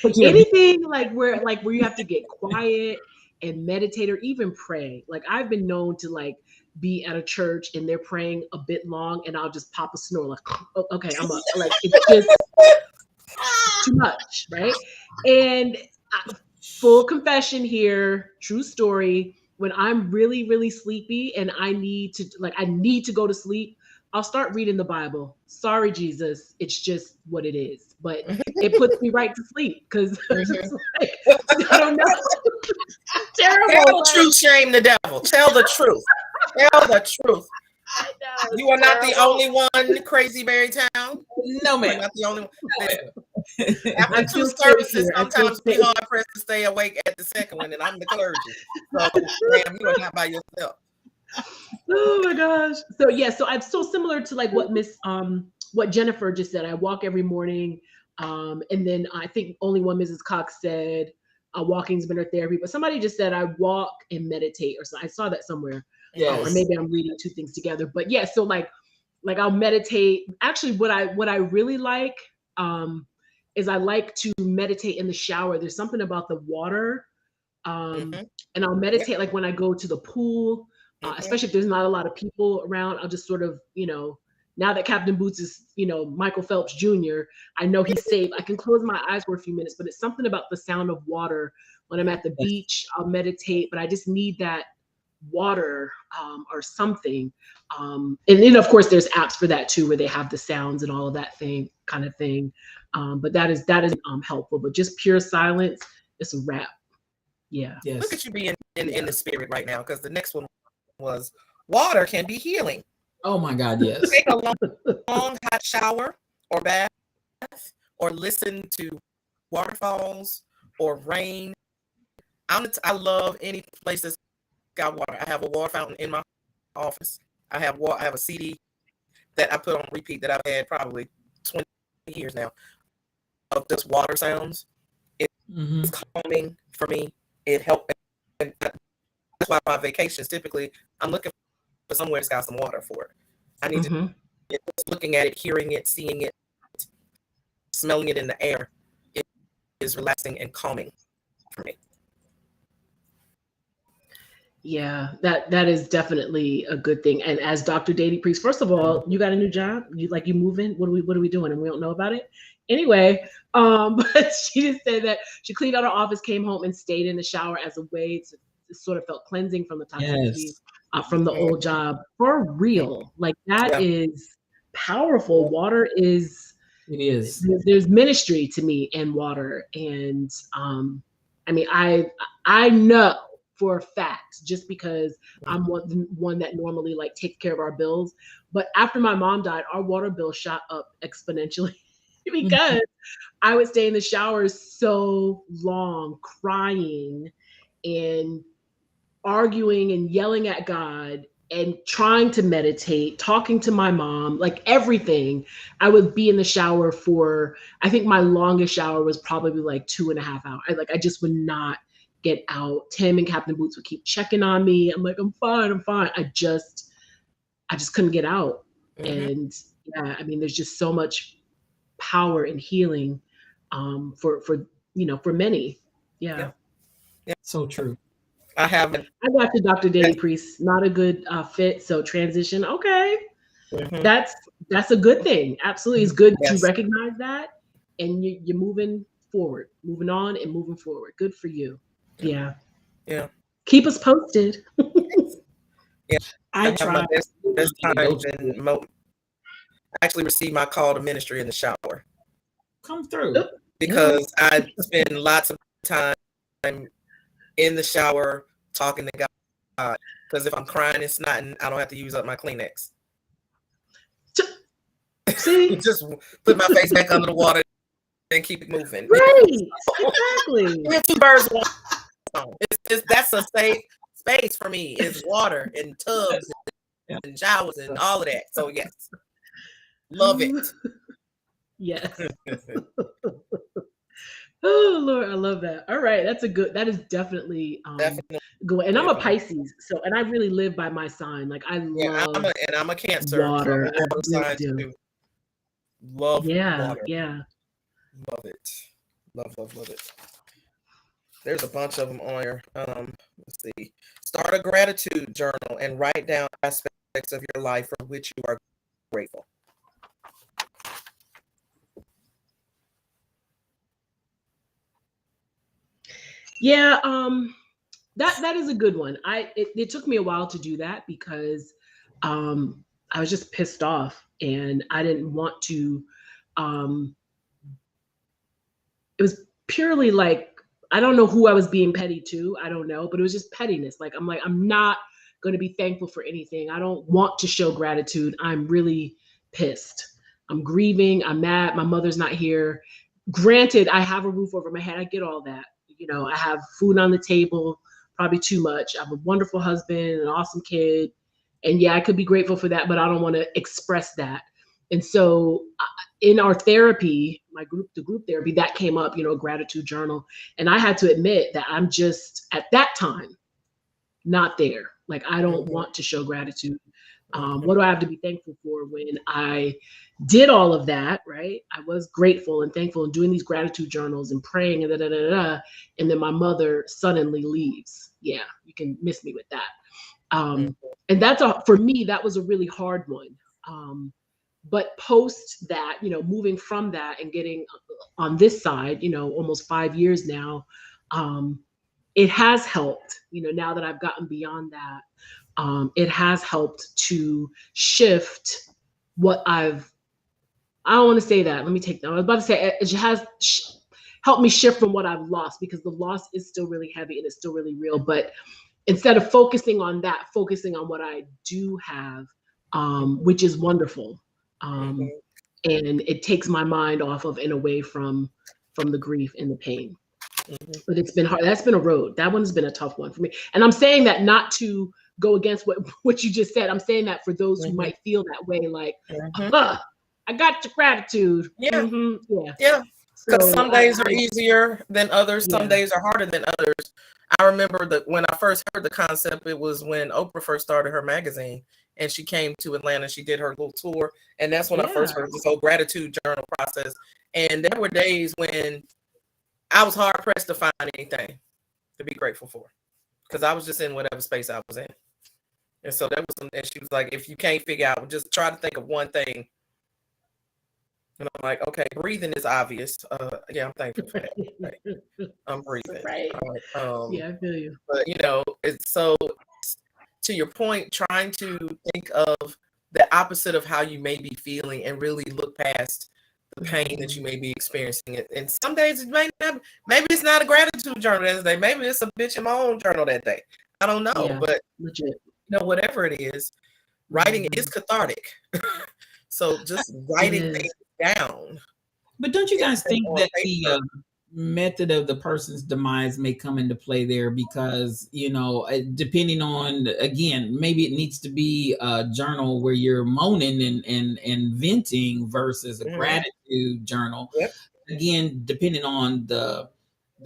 But you're anything like where you have to get quiet and meditate or even pray. Like I've been known to like be at a church and they're praying a bit long and I'll just pop a snore like "Oh, okay, I'm up." Like it's just too much, right? And full confession here, true story. When I'm really, really sleepy and I need to go to sleep, I'll start reading the Bible. Sorry, Jesus, it's just what it is. But it puts me right to sleep because like, I don't know. Tell Terrible. the truth, shame the devil. Tell the truth. Tell the truth. You are not the only one, Crazy Berry Town. no, You're man. not the only one. Listen, I after two feel safe services, here. I feel sometimes be safe. hard pressed to stay awake at the second one, and I'm the clergy. So, ma'am, you are not by yourself. Oh my gosh. So yeah, so I'm so similar to like what Jennifer just said. I walk every morning. And then I think only one Mrs. Cox said walking's better therapy, but somebody just said I walk and meditate or so. I saw that somewhere. Or Yes. maybe I'm reading two things together. But yeah, so like I'll meditate. Actually, what I really like is I like to meditate in the shower. There's something about the water. And I'll meditate like when I go to the pool. Especially if there's not a lot of people around, I'll just sort of, now that Captain Boots is, Michael Phelps Jr., I know he's safe. I can close my eyes for a few minutes, but it's something about the sound of water. When I'm at the beach, I'll meditate, but I just need that water or something. And then, of course, there's apps for that too, where they have the sounds and all of that kind of thing. But that is helpful. But just pure silence, it's a wrap. Yeah. Yes. Look at you being in the spirit right now, because the next one was water can be healing. Oh my God, yes. Take a long hot shower or bath, or listen to waterfalls or rain. I love any place that's got water. I have a water fountain in my office. I have a CD that I put on repeat that I've had probably 20 years now of just water sounds. It's calming for me. It helped. And that's why my vacations typically I'm looking for somewhere that's got some water for it. I need to just looking at it, hearing it, seeing it, smelling it in the air. It is relaxing and calming for me. Yeah, that is definitely a good thing. And as Dr. Dady Priest, first of all, you got a new job. You moving? What are we doing? And we don't know about it. Anyway, but she just said that she cleaned out her office, came home, and stayed in the shower as a way to sort of felt cleansing from the toxicity from the old job. For real, like that is powerful. Water is. It is. There's ministry to me in water, and I mean, I know for a fact, just because I'm one that normally like takes care of our bills. But after my mom died, our water bill shot up exponentially because I would stay in the shower so long, crying and arguing and yelling at God and trying to meditate, talking to my mom, like everything. I would be in the shower for, I think my longest shower was probably like 2.5 hours. I just would not get out. Tim and Captain Boots would keep checking on me. I'm like, I'm fine. I just couldn't get out. And yeah, I mean, there's just so much power and healing for many. Yeah. So true. I got you, Dr. Dady Priest. Not a good fit. So transition. Okay. That's a good thing. Absolutely. It's good to recognize that. And you're moving forward, moving on and moving forward. Good for you. Yeah. Keep us posted. I try. My best times and I actually received my call to ministry in the shower. Come through. Because I spend lots of time in the shower talking to God. Because if I'm crying and snotting, I don't have to use up my Kleenex. See? Just put my face back under the water and keep it moving. Right. Exactly. We have 2 birds. That's a safe space for me. It's water and tubs and showers and all of that. So yes, love it. Yes. Oh Lord, I love that. All right, that is definitely Definitely. good. And I'm a Yeah. Pisces, so and I really live by my sign. Like I Yeah, love I'm a Cancer. I'm water. a I water really sign do. too. Love Yeah, water. yeah. Love it. Love it. There's a bunch of them on here. Let's see. Start a gratitude journal and write down aspects of your life for which you are grateful. Yeah, that is a good one. It took me a while to do that because I was just pissed off and I didn't want to it was purely like I don't know who I was being petty to. I don't know, but it was just pettiness. Like I'm not going to be thankful for anything. I don't want to show gratitude. I'm really pissed. I'm grieving. I'm mad. My mother's not here. Granted, I have a roof over my head. I get all that. You know, I have food on the table, probably too much. I have a wonderful husband, an awesome kid. And yeah, I could be grateful for that, but I don't want to express that. And so in our therapy, the group therapy, that came up, you know, gratitude journal. And I had to admit that I'm just at that time not there. Like I don't want to show gratitude. What do I have to be thankful for when I did all of that, right? I was grateful and thankful and doing these gratitude journals and praying and da da da da. And then my mother suddenly leaves. Yeah, you can miss me with that. And for me, that was a really hard one. But post that, you know, moving from that and getting on this side, you know, almost 5 years now, it has helped, you know, now that I've gotten beyond that, it has helped to shift what I don't want to say that. Let me take that. I was about to say it has helped me shift from what I've lost because the loss is still really heavy and it's still really real. But instead of focusing on that, focusing on what I do have, which is wonderful. And it takes my mind off of and away from the grief and the pain. But it's been hard. That's been a road. That one's been a tough one for me. And I'm saying that not to go against what you just said. I'm saying that for those who might feel that way, like, I got your gratitude. Yeah. Yeah. Because some days are easier than others. Some days are harder than others. I remember that when I first heard the concept, it was when Oprah first started her magazine and she came to Atlanta. She did her little tour. And that's when I first heard this whole gratitude journal process. And there were days when I was hard pressed to find anything to be grateful for because I was just in whatever space I was in. And so that was, and she was like, if you can't figure out, just try to think of one thing. And I'm like, okay, breathing is obvious. Yeah, I'm thankful for that. Right. I'm breathing. Right. Yeah, I feel you. But, you know, it's so, to your point, trying to think of the opposite of how you may be feeling and really look past the pain that you may be experiencing. And some days it may not, maybe it's not a gratitude journal that day. Maybe it's a bitch in my own journal that day. I don't know, but legit. You know, whatever it is, writing is cathartic. So just writing things down. But don't you guys think that the method of the person's demise may come into play there? Because, you know, depending on, again, maybe it needs to be a journal where you're moaning and venting versus a gratitude journal. Again, depending on the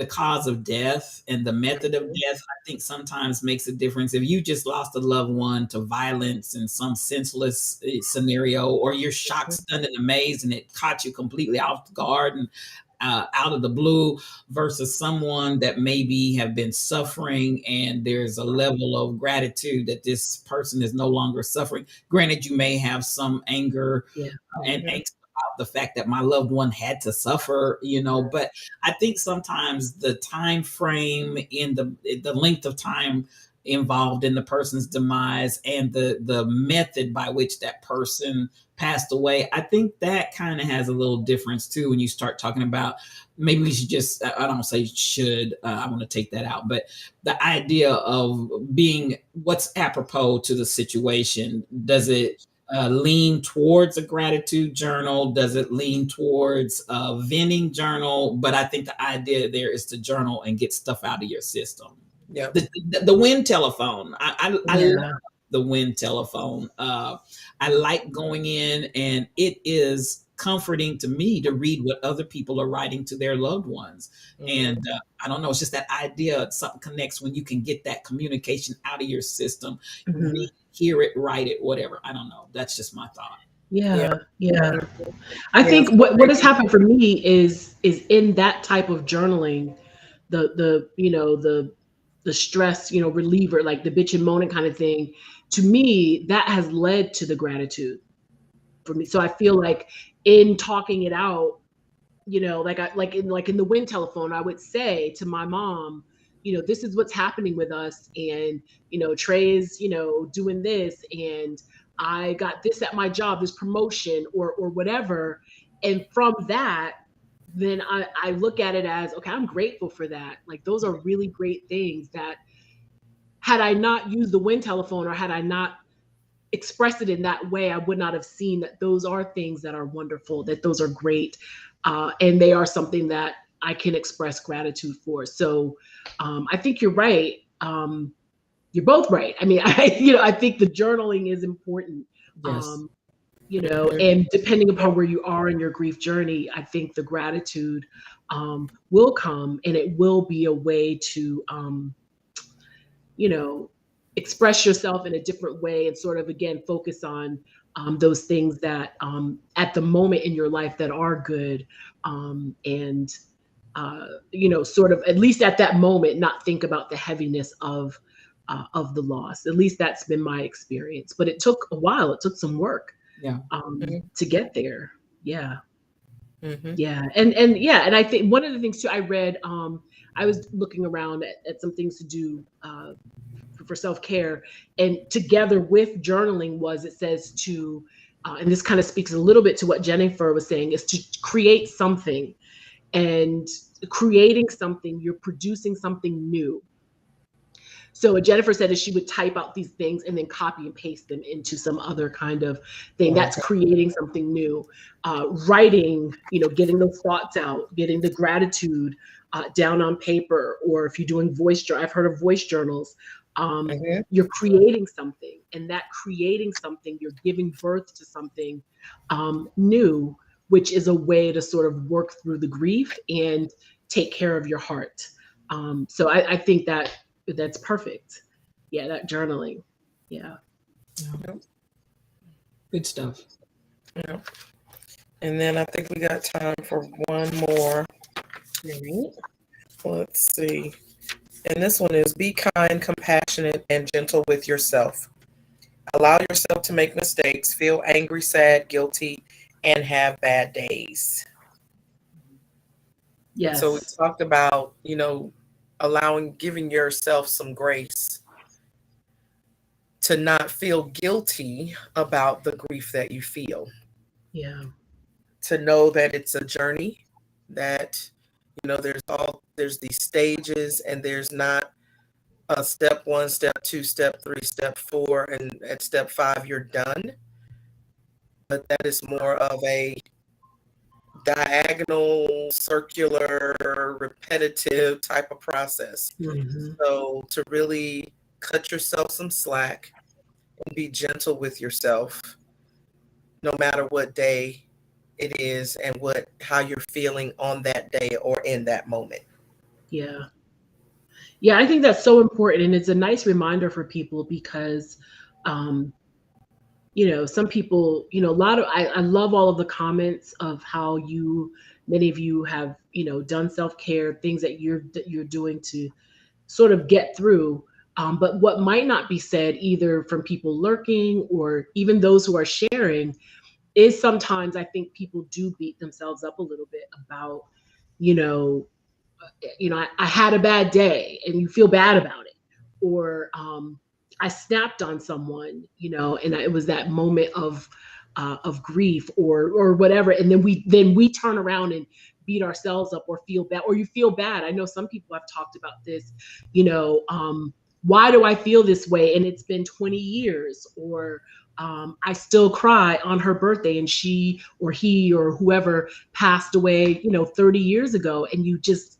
cause of death and the method of death, I think sometimes makes a difference. If you just lost a loved one to violence in some senseless scenario, or you're shocked, stunned, and amazed, and it caught you completely off guard and out of the blue, versus someone that maybe have been suffering and there's a level of gratitude that this person is no longer suffering. Granted, you may have some anger and angst about the fact that my loved one had to suffer, you know, but I think sometimes the time frame in the length of time involved in the person's demise and the method by which that person passed away, I think that kind of has a little difference too. When you start talking about, maybe we should just, I don't say should, I want to take that out, but the idea of being what's apropos to the situation. Does it lean towards a gratitude journal? Does it lean towards a venting journal? But I think the idea there is to journal and get stuff out of your system. Yeah. The wind telephone. I love the Win telephone. I like going in, and it is comforting to me to read what other people are writing to their loved ones. And I don't know, it's just that idea something connects when you can get that communication out of your system, read, hear it, write it, whatever. I don't know. That's just my thought. Yeah. Yeah. I Yeah, think so what has happened for me is in that type of journaling, the you know the stress, you know, reliever, like the bitch and moaning kind of thing. To me, that has led to the gratitude for me. So I feel like in talking it out, you know, like in the Win telephone, I would say to my mom, you know, this is what's happening with us, and you know, Trey is, you know, doing this, and I got this at my job, this promotion or whatever. And from that, then I look at it as, okay, I'm grateful for that. Like those are really great things that had I not used the Win telephone, or had I not expressed it in that way, I would not have seen that those are things that are wonderful, that those are great. And they are something that I can express gratitude for. So I think you're right. You're both right. I mean, I think the journaling is important. Yes. You know, and depending upon where you are in your grief journey, I think the gratitude will come, and it will be a way to, you know, express yourself in a different way, and sort of again focus on those things that at the moment in your life that are good, and you know, sort of at least at that moment, not think about the heaviness of the loss. At least that's been my experience. But it took a while. It took some work Yeah. to get there. Yeah. Mhm. Yeah. And I think one of the things too, I read, I was looking around at some things to do for self-care, and together with journaling was, it says to, and this kind of speaks a little bit to what Jennifer was saying, is to create something. And creating something, you're producing something new. So what Jennifer said is she would type out these things and then copy and paste them into some other kind of thing. That's creating something new. Writing, you know, getting those thoughts out, getting the gratitude down on paper, or if you're doing I've heard of voice journals. You're creating something, and that creating something, you're giving birth to something new, which is a way to sort of work through the grief and take care of your heart. So I think that's perfect. Yeah, that journaling. Yeah. Good stuff. Yeah. And then I think we got time for one more. Let's see. And this one is: be kind, compassionate, and gentle with yourself. Allow yourself to make mistakes, feel angry, sad, guilty, and have bad days. Yes. So we talked about, you know, giving yourself some grace to not feel guilty about the grief that you feel. Yeah. To know that it's a journey, that, you know, there's these stages, and there's not a step 1, step 2, step 3, step 4, and at step 5 you're done. But that is more of a diagonal, circular, repetitive type of process. So to really cut yourself some slack and be gentle with yourself, no matter what day it is and how you're feeling on that day or in that moment. Yeah. Yeah, I think that's so important. And it's a nice reminder for people because, you know, some people, you know, I love all of the comments of how many of you have, you know, done self-care, things that you're doing to sort of get through. But what might not be said either from people lurking or even those who are sharing is sometimes I think people do beat themselves up a little bit about, you know, I had a bad day, and you feel bad about it, or I snapped on someone, you know, and it was that moment of grief or whatever, and then we turn around and beat ourselves up or feel bad, or you feel bad. I know some people have talked about this, you know, why do I feel this way? And it's been 20 years, or I still cry on her birthday, and she or he or whoever passed away, you know, 30 years ago, and you just,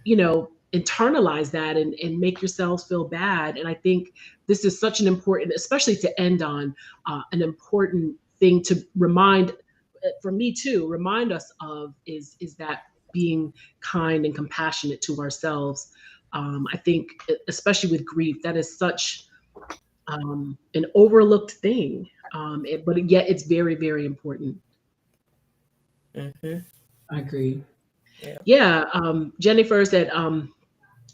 you know, internalize that and make yourselves feel bad. And I think this is such an important, especially to end on, an important thing to remind, for me too, remind us of is that being kind and compassionate to ourselves. I think, especially with grief, that is such an overlooked thing, but yet it's very, very important. Mhm. I agree. Yeah, Jennifer said,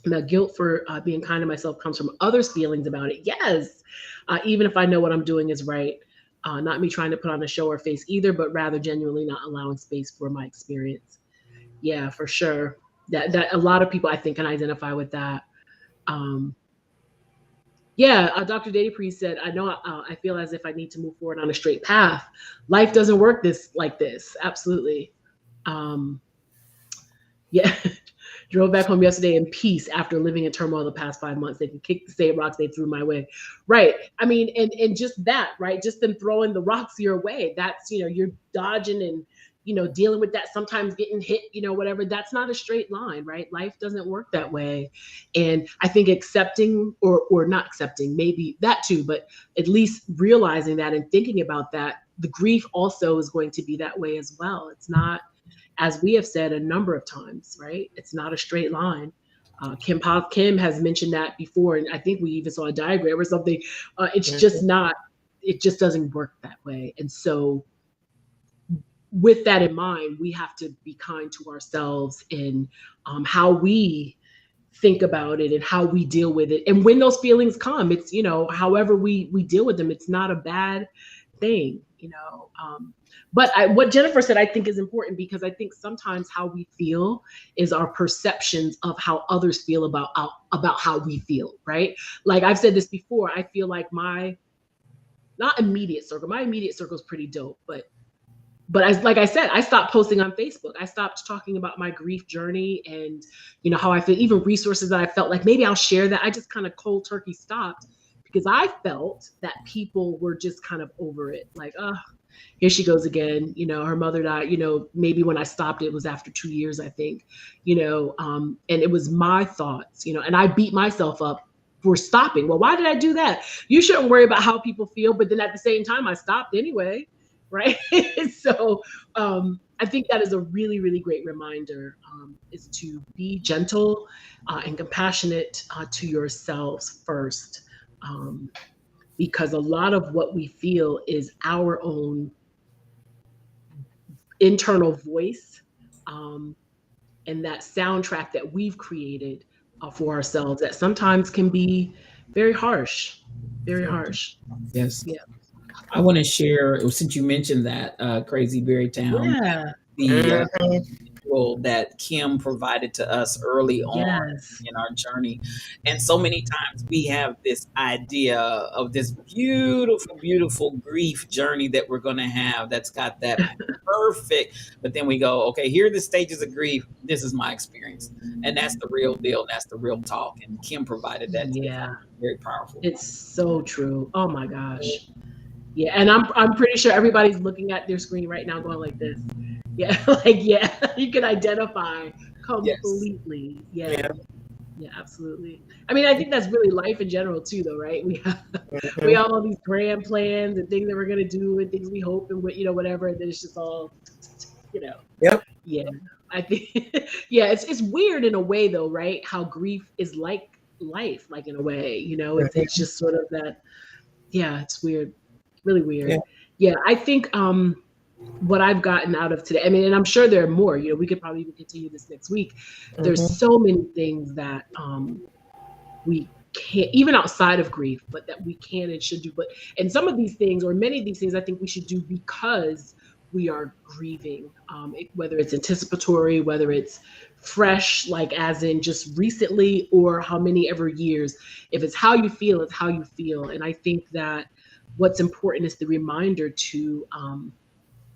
the guilt for being kind to myself comes from others' feelings about it. Yes, even if I know what I'm doing is right, not me trying to put on a show or face either, but rather genuinely not allowing space for my experience. Yeah, for sure. That a lot of people I think can identify with that. Yeah, Dr. Priest said, I know I feel as if I need to move forward on a straight path. Life doesn't work like this. Absolutely. Yeah. Drove back home yesterday in peace after living in turmoil the past 5 months. They can kick the same rocks they threw my way. Right. I mean, and just that, right? Just them throwing the rocks your way. That's, you're dodging and, dealing with that, sometimes getting hit, whatever. That's not a straight line, right? Life doesn't work that way. And I think accepting or not accepting, maybe that too, but at least realizing that and thinking about that, the grief also is going to be that way as well. It's not, as we have said a number of times, right? It's not a straight line. Kim has mentioned that before, and I think we even saw a diagram or something. It's just not, it just doesn't work that way. And so with that in mind, we have to be kind to ourselves in how we think about it and how we deal with it. And when those feelings come, it's, however we deal with them, it's not a bad thing, But what Jennifer said, I think is important, because I think sometimes how we feel is our perceptions of how others feel about how we feel, right? Like I've said this before, I feel like my immediate circle is pretty dope, but like I said, I stopped posting on Facebook. I stopped talking about my grief journey and, how I feel, even resources that I felt like maybe I'll share that. I just kind of cold turkey stopped because I felt that people were just kind of over it. Like, oh, here she goes again. Her mother died, maybe when I stopped, it was after 2 years, I think, and it was my thoughts, and I beat myself up for stopping. Well, why did I do that? You shouldn't worry about how people feel. But then at the same time, I stopped anyway. Right. So I think that is a really, really great reminder, is to be gentle and compassionate to yourselves first. Because a lot of what we feel is our own internal voice, and that soundtrack that we've created for ourselves that sometimes can be very harsh, very harsh. Yes. Yeah. I want to share, since you mentioned that, Crazy Berry Town, Yeah. the visual that Kim provided to us early on Yes. in our journey. And so many times we have this idea of this beautiful, beautiful grief journey that we're going to have that's got that perfect, but then we go, okay, here are the stages of grief. This is my experience. And that's the real deal. That's the real talk. And Kim provided that. Yeah. Very powerful. It's so true. Oh my gosh. Yeah, and I'm pretty sure everybody's looking at their screen right now going like this. Yeah, you can identify completely. Yes. Yeah, absolutely. I mean, I think that's really life in general too, though, right? We have all these grand plans and things that we're gonna do and things we hope and whatever, and then it's just all, Yep. Yeah, I think. Yeah, it's weird in a way though, right? How grief is like life, like in a way, it's just sort of that. Yeah, it's weird. Really weird. Yeah, I think what I've gotten out of today, I mean, and I'm sure there are more, we could probably even continue this next week. There's so many things that we can't, even outside of grief, but that we can and should do. And some of these things, or many of these things, I think we should do because we are grieving, whether it's anticipatory, whether it's fresh, like as in just recently, or how many ever years. If it's how you feel, it's how you feel. And I think that what's important is the reminder to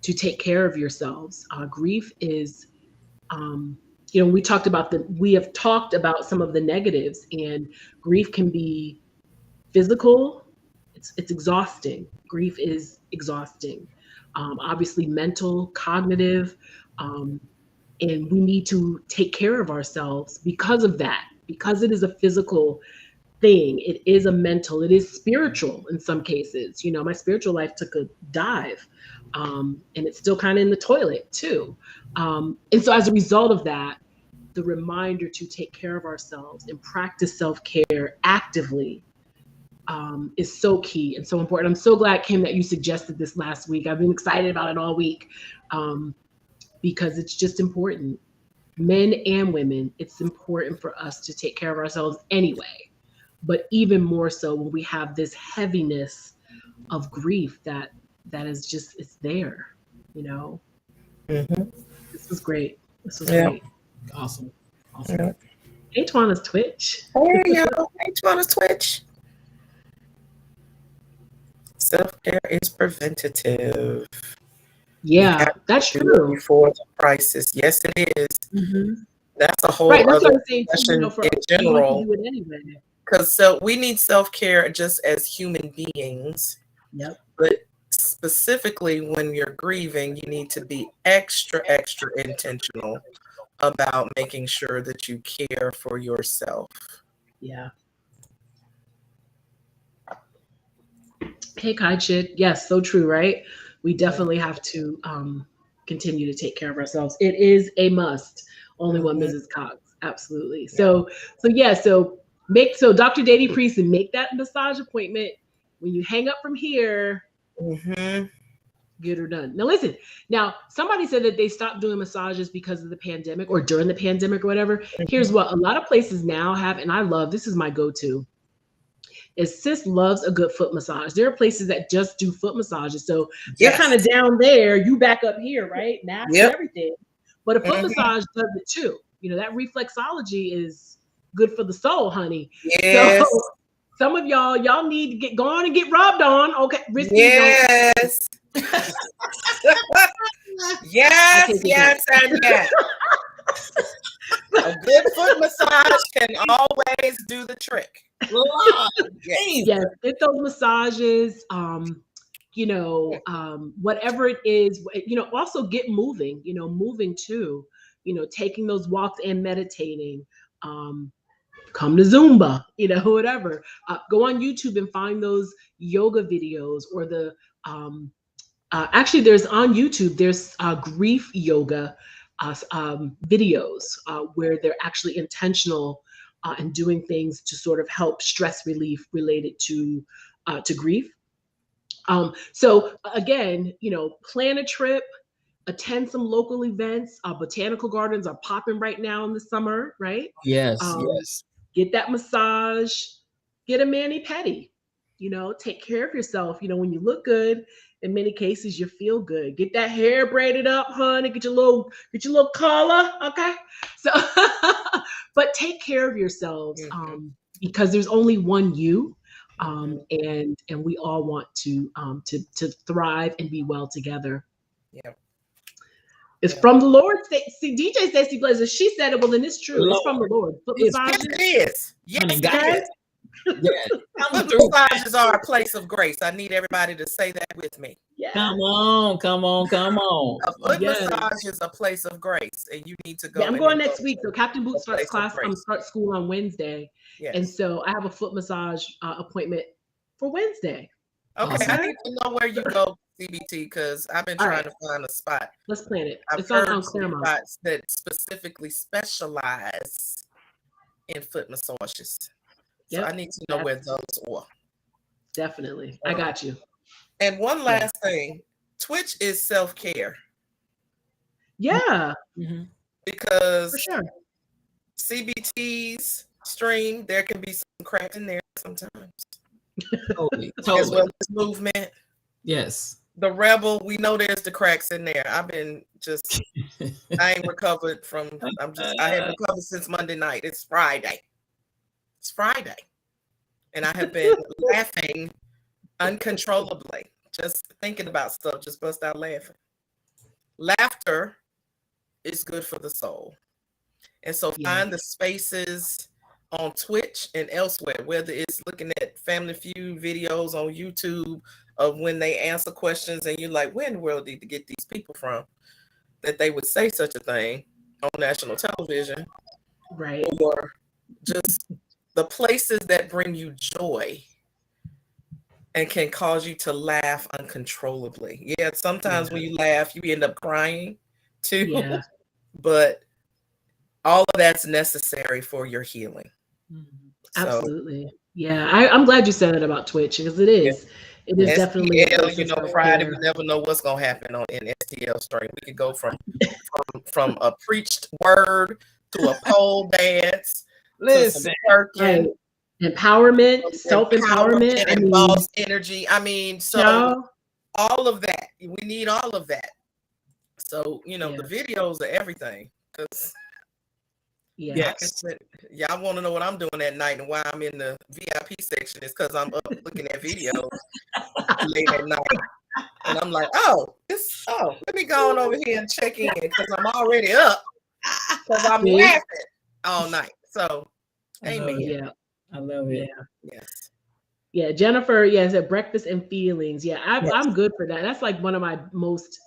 take care of yourselves. Grief is, we have talked about some of the negatives, and grief can be physical. It's exhausting. Grief is exhausting. Obviously mental, cognitive, and we need to take care of ourselves because of that. because it is a physical thing, it is a mental, it is spiritual in some cases. You know, my spiritual life took a dive, and it's still kind of in the toilet too. And so as a result of that, the reminder to take care of ourselves and practice self-care actively is so key and so important. I'm so glad, Kim, that you suggested this last week. I've been excited about it all week, because it's just important. Men and women, it's important for us to take care of ourselves anyway, but even more so when we have this heaviness of grief that is just, it's there, you know. This was great. This was great. Awesome. Yeah. Hey, Twana's Twitch. There you go. Hey, Twana's Twitch. Self-care is preventative. Yeah, that's true. Before the crisis. Yes, it is. That's a whole Right, that's what other I'm saying too, discussion you know, for in us, we general. want to do it anyway. Because we need self-care just as human beings. Yep. But specifically when you're grieving, you need to be extra intentional about making sure that you care for yourself. Yeah. Hey, Kai-Chit. Yes, so true, right? We definitely have to continue to take care of ourselves. It is a must. Only one Mrs. Cox. Absolutely. So Dr. Dady Priest, and make that massage appointment. When you hang up from here, get her done. Now listen, somebody said that they stopped doing massages because of the pandemic or during the pandemic or whatever. Here's what a lot of places now have, and I love, this is my go-to, is Sis loves a good foot massage. There are places that just do foot massages. So they're kind of down there, you back up here, right? Mask and everything. But a foot massage does it too. You know, that reflexology is good for the soul, honey. Yes. So some of y'all need to go on and get rubbed on. Okay. Yes. yes. A good foot massage can always do the trick. Yes, get those massages. Whatever it is, also get moving. Moving too. Taking those walks and meditating. Come to Zumba. Whatever. Go on YouTube and find those yoga videos or the. Actually, there's on YouTube. There's grief yoga videos where they're actually intentional and doing things to sort of help stress relief related to grief. So again, plan a trip, attend some local events. Botanical gardens are popping right now in the summer, right? Yes. Get that massage, get a mani-pedi. Take care of yourself. When you look good, in many cases, you feel good. Get that hair braided up, honey. Get your little collar, okay? So, but take care of yourselves because there's only one you, and we all want to thrive and be well together. Yeah, it's from the Lord. See, DJ Stacey Blazer, she said it. Well, then it's true. It's from the Lord. Foot massages. It is. Yes, it is. Yeah. Foot massages are a place of grace. I need everybody to say that with me. Yeah. Come on. A foot massage is a place of grace, and you need to go. Yeah, I'm going next week. So Captain Boots starts school on Wednesday, and so I have a foot massage appointment for Wednesday. Okay, awesome. I need to know where you go, CBT, because I've been trying to find a spot. Let's plan it. I've heard on Claremont spots that specifically specialize in foot massages. So I need to know where those are. Definitely. I got you. And one last thing, Twitch is self-care. Yeah. Because for sure. CBT's stream, there can be some cracks in there sometimes. Totally. As well as movement. Yes. The Rebel, we know there's the cracks in there. I've been I ain't recovered from, I haven't recovered since Monday night. It's Friday. And I have been laughing uncontrollably, just thinking about stuff, just bust out laughing. Laughter is good for the soul. And so find the spaces on Twitch and elsewhere, whether it's looking at Family Feud videos on YouTube of when they answer questions and you're like, where in the world did you get these people from that they would say such a thing on national television? Right. Or just the places that bring you joy and can cause you to laugh uncontrollably. Yeah, sometimes when you laugh, you end up crying too. Yeah. But all of that's necessary for your healing. So, Absolutely. Yeah. I'm glad you said that about Twitch because it is. It is definitely a STL, place you of know, Friday, we self-care. never know what's gonna happen in STL stream. We could go from a preached word to a pole dance to some Listen, twerking, Right. Empowerment, self-empowerment. I and mean, boss energy. I mean, so y'all, all of that. We need all of that. So, you know, Yeah. the videos are everything. Because yeah. yes. y'all want to know what I'm doing at night and why I'm in the VIP section is because I'm up looking at videos late at night. And I'm like, let me go on over here and check in because I'm already up because I'm See? laughing all night. So, I love amen. it. Yeah. I love it. Yeah. Yes. Yeah. Jennifer, yeah, said breakfast and feelings. Yeah. Yes. I'm good for that. That's like one of my most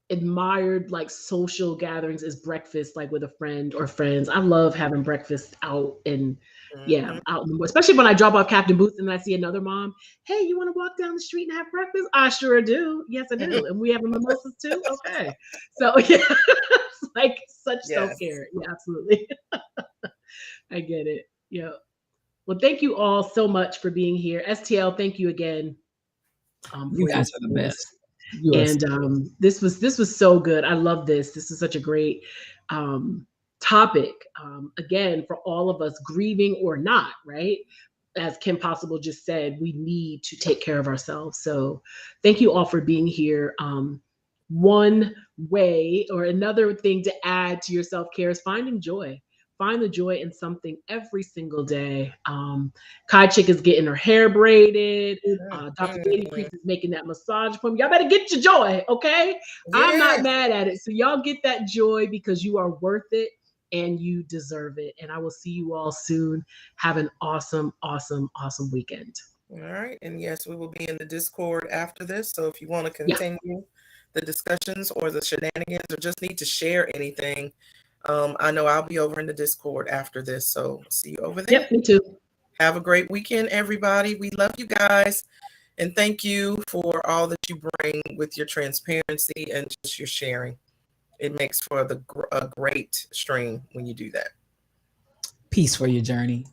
admired like social gatherings is breakfast, like with a friend or friends. I love having breakfast out and Mhm. out, especially when I drop off Captain Booth and I see another mom. Hey, you want to walk down the street and have breakfast? I sure do. Yes, I do. And we have mimosas too. Okay, so yeah, it's like such Yes. self-care. Yeah, absolutely. I get it. Yeah. Well, thank you all so much for being here. STL, thank you again. You For guys your are the voice. best. You are And this was so good. I love this. This is such a great topic. Again, for all of us, grieving or not, right? As Kim Possible just said, we need to take care of ourselves. So thank you all for being here. One way or another thing to add to your self-care is finding joy. Find the joy in something every single day. Kai Chick is getting her hair braided. Dr. Lady Priest is making that massage appointment. Y'all better get your joy, okay? I'm not Yes. mad at it. So y'all get that joy because you are worth it and you deserve it. And I will see you all soon. Have an awesome, awesome, awesome weekend. All right. And yes, we will be in the Discord after this. So if you want to continue the discussions or the shenanigans or just need to share anything, I know I'll be over in the Discord after this. So see you over there. Yep, me too. Have a great weekend, everybody. We love you guys. And thank you for all that you bring with your transparency and just your sharing. It makes for a great stream when you do that. peace for your journey.